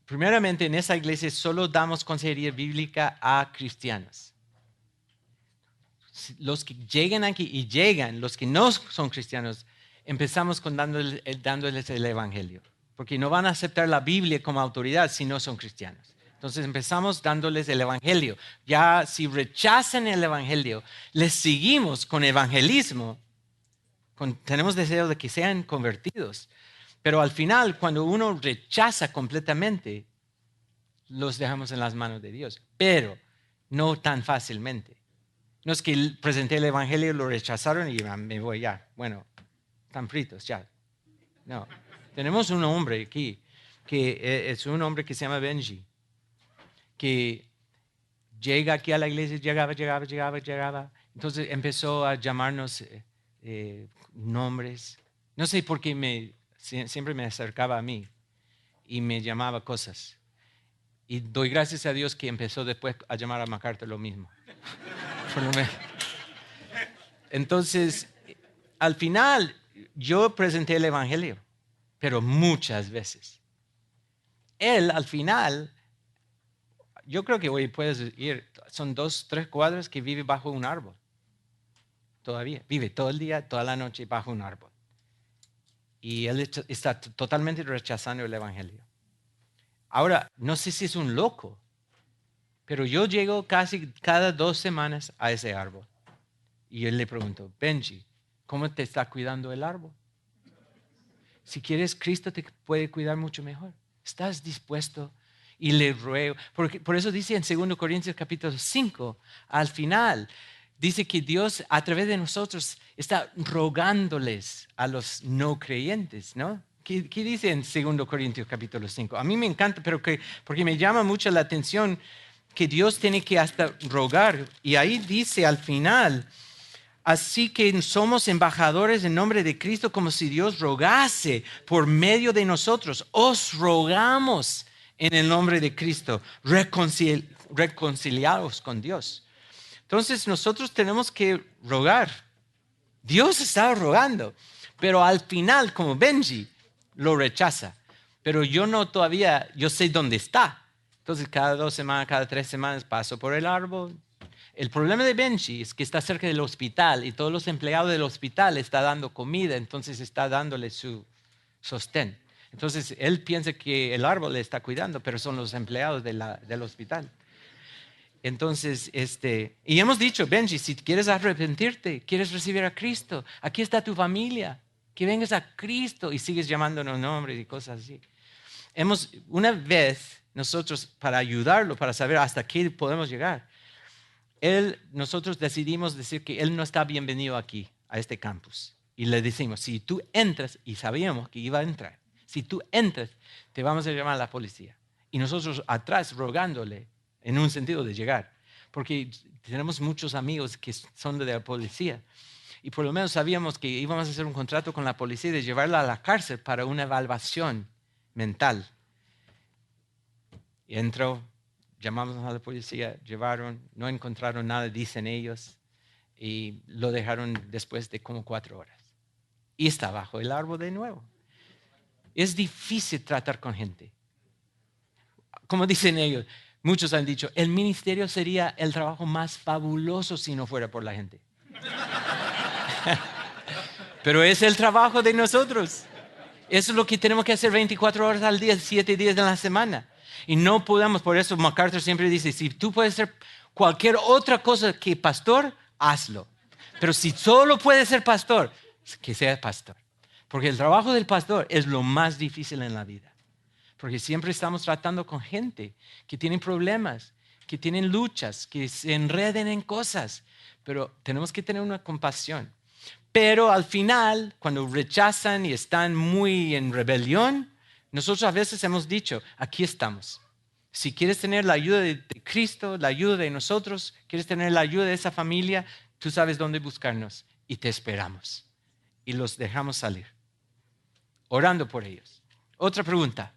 primeramente en esa iglesia solo damos consejería bíblica a cristianos. Los que llegan aquí y llegan, los que no son cristianos, empezamos con dándoles el Evangelio, porque no van a aceptar la Biblia como autoridad si no son cristianos. Entonces empezamos dándoles el Evangelio. Ya si rechazan el Evangelio, les seguimos con evangelismo. Tenemos deseo de que sean convertidos. Pero al final, cuando uno rechaza completamente, los dejamos en las manos de Dios. Pero no tan fácilmente. No es que presenté el Evangelio, lo rechazaron y me voy ya. Bueno, están fritos ya. No. Tenemos un hombre aquí, que es un hombre que se llama Benji, que llega aquí a la iglesia, llegaba. Entonces empezó a llamarnos nombres. No sé por qué siempre me acercaba a mí y me llamaba cosas. Y doy gracias a Dios que empezó después a llamar a MacArthur lo mismo. Entonces, al final, yo presenté el Evangelio, pero muchas veces. Él, al final, yo creo que hoy puedes ir, son 2, 3 cuadras que vive bajo un árbol. Todavía, vive todo el día, toda la noche bajo un árbol. Y él está totalmente rechazando el Evangelio. Ahora, no sé si es un loco, pero yo llego casi cada 2 semanas a ese árbol. Y él le preguntó, Benji, ¿cómo te está cuidando el árbol? Si quieres, Cristo te puede cuidar mucho mejor. ¿Estás dispuesto? Y le ruego, por eso dice en 2 Corintios capítulo 5, al final, dice que Dios a través de nosotros está rogándoles a los no creyentes, ¿no? ¿Qué dice en 2 Corintios capítulo 5? A mí me encanta, pero porque me llama mucho la atención que Dios tiene que hasta rogar. Y ahí dice al final, así que somos embajadores en nombre de Cristo como si Dios rogase por medio de nosotros. Os rogamos en el nombre de Cristo, reconciliados con Dios. Entonces nosotros tenemos que rogar. Dios estaba rogando, pero al final, como Benji, lo rechaza. Pero yo no todavía, yo sé dónde está. Entonces cada 2 semanas, cada 3 semanas paso por el árbol. El problema de Benji es que está cerca del hospital y todos los empleados del hospital están dando comida, entonces está dándole su sostén. Entonces él piensa que el árbol le está cuidando, pero son los empleados del hospital. Entonces, y hemos dicho, Benji, si quieres arrepentirte, quieres recibir a Cristo, aquí está tu familia, que vengas a Cristo y sigues llamándonos nombres y cosas así. Una vez nosotros, para ayudarlo, para saber hasta qué podemos llegar, nosotros decidimos decir que él no está bienvenido aquí, a este campus. Y le decimos, si tú entras, y sabíamos que iba a entrar, si tú entras, te vamos a llamar a la policía. Y nosotros atrás rogándole, en un sentido de llegar, porque tenemos muchos amigos que son de la policía. Y por lo menos sabíamos que íbamos a hacer un contrato con la policía de llevarla a la cárcel para una evaluación mental. Y entró, llamamos a la policía, llevaron, no encontraron nada, dicen ellos, y lo dejaron después de como 4 horas. Y está bajo el árbol de nuevo. Es difícil tratar con gente. Como dicen ellos, muchos han dicho, el ministerio sería el trabajo más fabuloso si no fuera por la gente. Pero es el trabajo de nosotros. Eso es lo que tenemos que hacer 24 horas al día, 7 días de la semana. Y no podemos, por eso MacArthur siempre dice, si tú puedes ser cualquier otra cosa que pastor, hazlo. Pero si solo puedes ser pastor, que seas pastor. Porque el trabajo del pastor es lo más difícil en la vida. Porque siempre estamos tratando con gente que tienen problemas, que tienen luchas, que se enreden en cosas. Pero tenemos que tener una compasión. Pero al final, cuando rechazan y están muy en rebelión, nosotros a veces hemos dicho, aquí estamos. Si quieres tener la ayuda de Cristo, la ayuda de nosotros, quieres tener la ayuda de esa familia, tú sabes dónde buscarnos y te esperamos. Y los dejamos salir, orando por ellos. Otra pregunta.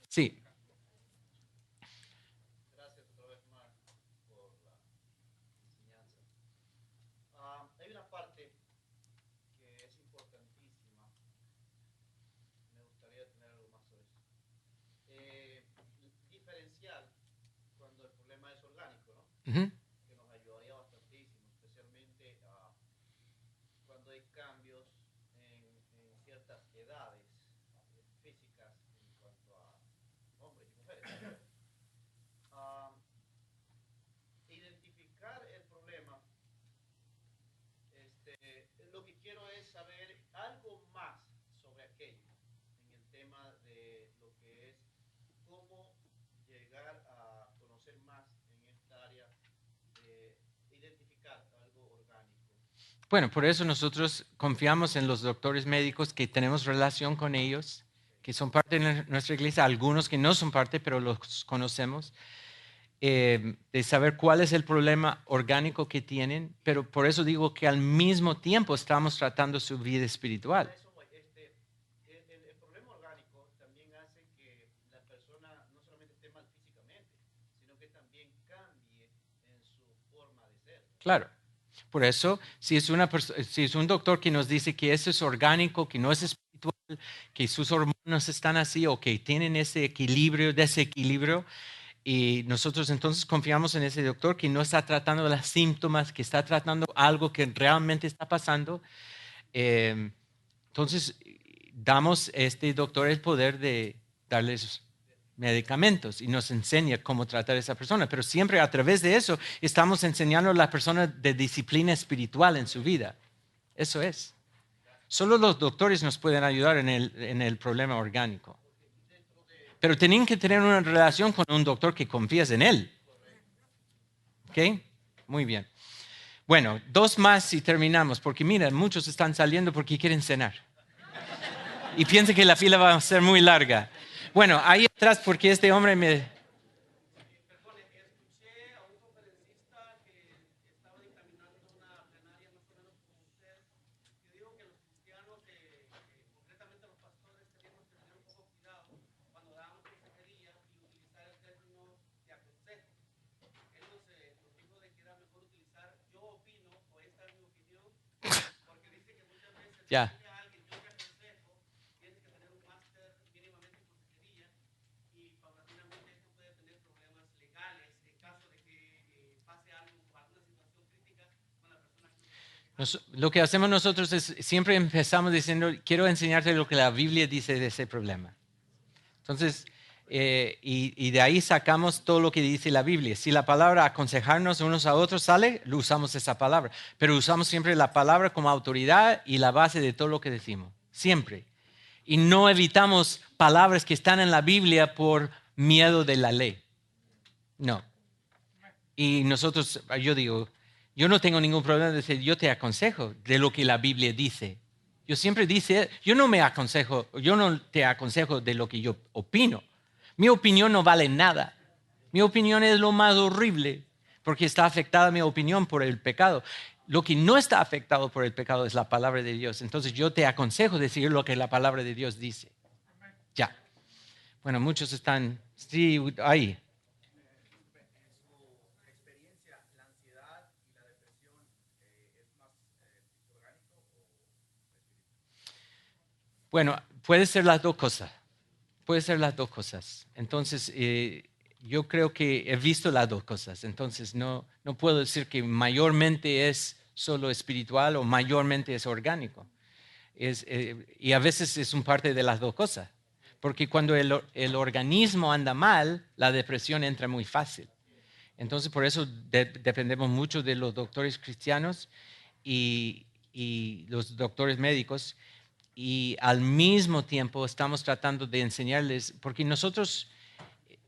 Sí. Gracias otra vez, Mark, por la enseñanza. Hay una parte que es importantísima. Me gustaría tener algo más sobre eso. Diferencial cuando el problema es orgánico, ¿no? Uh-huh. Que nos ayudaría bastantísimo, especialmente cuando hay cambios en ciertas edades físicas en cuanto a hombres y mujeres. Identificar el problema, lo que quiero es saber algo más sobre aquello, en el tema de lo que es cómo llegar a conocer más en esta área de identificar algo orgánico. Bueno, por eso nosotros confiamos en los doctores médicos que tenemos relación con ellos, que son parte de nuestra iglesia, algunos que no son parte, pero los conocemos, de saber cuál es el problema orgánico que tienen, pero por eso digo que al mismo tiempo estamos tratando su vida espiritual. El problema orgánico también hace que la persona no solamente esté mal físicamente, sino que también cambie en su forma de ser. Claro. Por eso, si es un doctor que nos dice que eso es orgánico, que no es espiritual, que sus hormonas están así o que tienen ese equilibrio, desequilibrio, y nosotros entonces confiamos en ese doctor que no está tratando los síntomas, que está tratando algo que realmente está pasando. Entonces, damos a este doctor el poder de darles medicamentos y nos enseña cómo tratar a esa persona. Pero siempre a través de eso estamos enseñando a la persona de disciplina espiritual en su vida. Eso es. Solo los doctores nos pueden ayudar en el problema orgánico. Pero tienen que tener una relación con un doctor que confías en él. ¿Ok? Muy bien. Bueno, 2 más y terminamos, porque mira, muchos están saliendo porque quieren cenar. Y piensan que la fila va a ser muy larga. Bueno, ahí atrás, porque este hombre me... Perdone, Ya. Lo que hacemos nosotros es siempre empezamos diciendo, quiero enseñarte lo que la Biblia dice de ese problema. Entonces, y de ahí sacamos todo lo que dice la Biblia. Si la palabra aconsejarnos unos a otros sale, lo usamos esa palabra. Pero usamos siempre la palabra como autoridad y la base de todo lo que decimos. Siempre. Y no evitamos palabras que están en la Biblia por miedo de la ley. No. Y nosotros, yo digo, yo no tengo ningún problema de decir, yo te aconsejo de lo que la Biblia dice. Yo siempre dice, yo no te aconsejo de lo que yo opino. Mi opinión no vale nada. Mi opinión es lo más horrible porque está afectada mi opinión por el pecado. Lo que no está afectado por el pecado es la palabra de Dios. Entonces yo te aconsejo decir lo que la palabra de Dios dice. Ya. Bueno, muchos están, sí, ahí. Bueno, puede ser las dos cosas. Puede ser las dos cosas. Entonces, yo creo que he visto las dos cosas. Entonces, no puedo decir que mayormente es solo espiritual o mayormente es orgánico. Y a veces es un parte de las dos cosas. Porque cuando el organismo anda mal, la depresión entra muy fácil. Entonces, por eso dependemos mucho de los doctores cristianos y los doctores médicos. Y al mismo tiempo estamos tratando de enseñarles, porque nosotros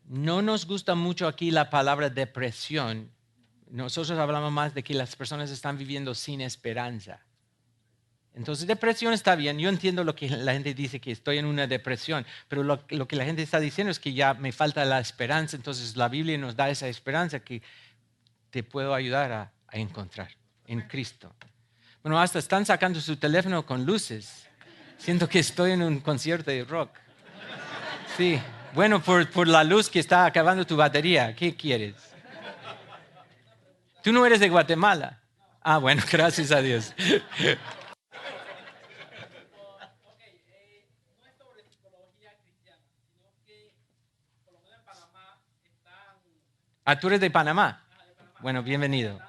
no nos gusta mucho aquí la palabra depresión. Nosotros hablamos más de que las personas están viviendo sin esperanza. Entonces, depresión está bien. Yo entiendo lo que la gente dice, que estoy en una depresión, pero lo que la gente está diciendo es que ya me falta la esperanza. Entonces, la Biblia nos da esa esperanza que te puedo ayudar a encontrar en Cristo. Bueno, hasta están sacando su teléfono con luces. Siento que estoy en un concierto de rock. Sí, bueno, por la luz que está acabando tu batería. ¿Qué quieres? Tú no eres de Guatemala. Ah, bueno, gracias a Dios. Ah, tú eres de Panamá. Bueno, bienvenido.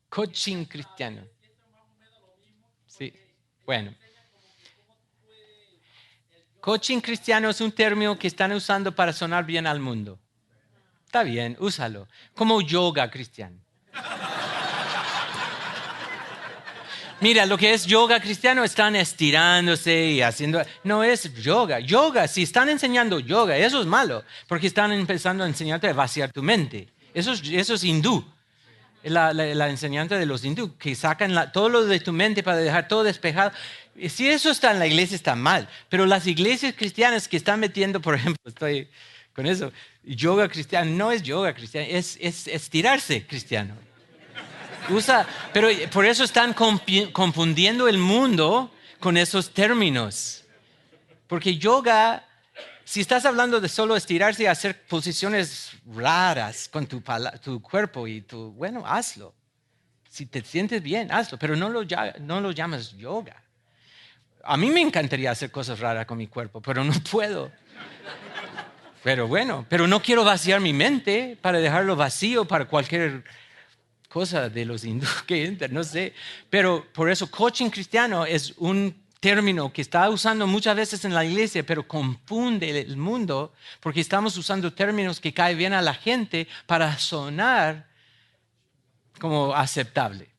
Coaching cristiano. Sí, bueno. Coaching cristiano es un término que están usando para sonar bien al mundo. Está bien, úsalo. Como yoga cristiano. Mira, lo que es yoga cristiano, están estirándose y haciendo... No es yoga. Yoga, si están enseñando yoga, eso es malo, porque están empezando a enseñarte a vaciar tu mente. Eso es hindú. La enseñanza de los hindú, que sacan todo lo de tu mente para dejar todo despejado. Si eso está en la iglesia, está mal. Pero las iglesias cristianas que están metiendo, por ejemplo, estoy con eso, yoga cristiano, no es yoga cristiano, es estirarse cristiano. Pero por eso están confundiendo el mundo con esos términos. Porque yoga, si estás hablando de solo estirarse y hacer posiciones raras con tu cuerpo bueno, hazlo. Si te sientes bien, hazlo, pero no lo llamas yoga. A mí me encantaría hacer cosas raras con mi cuerpo, pero no puedo. Pero bueno, pero no quiero vaciar mi mente para dejarlo vacío para cualquier cosa de los hindúes que entran, no sé. Pero por eso coaching cristiano es un término que está usando muchas veces en la iglesia, pero confunde el mundo porque estamos usando términos que caen bien a la gente para sonar como aceptable.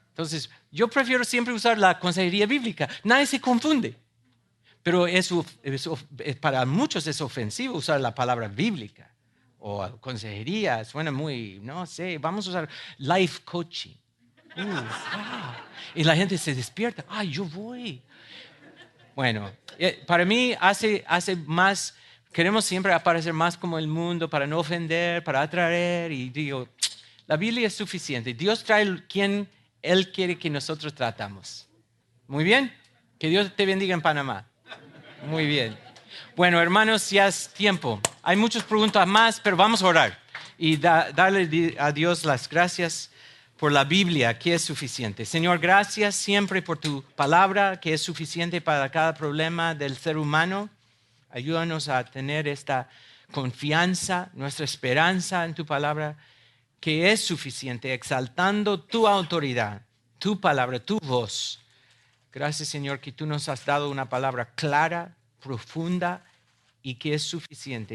Entonces, yo prefiero siempre usar la consejería bíblica. Nadie se confunde. Pero para muchos es ofensivo usar la palabra bíblica o consejería. Suena muy, no sé, vamos a usar life coaching. Wow. Y la gente se despierta. ¡Ay, yo voy! Bueno, para mí hace más, queremos siempre aparecer más como el mundo para no ofender, para atraer. Y digo, la Biblia es suficiente. Dios trae quien Él quiere que nosotros tratamos. Muy bien. Que Dios te bendiga en Panamá. Muy bien. Bueno, hermanos, ya es tiempo. Hay muchas preguntas más, pero vamos a orar y darle a Dios las gracias por la Biblia, que es suficiente. Señor, gracias siempre por tu palabra, que es suficiente para cada problema del ser humano. Ayúdanos a tener esta confianza, nuestra esperanza en tu palabra, que es suficiente, exaltando tu autoridad, tu palabra, tu voz. Gracias, Señor, que tú nos has dado una palabra clara, profunda y que es suficiente.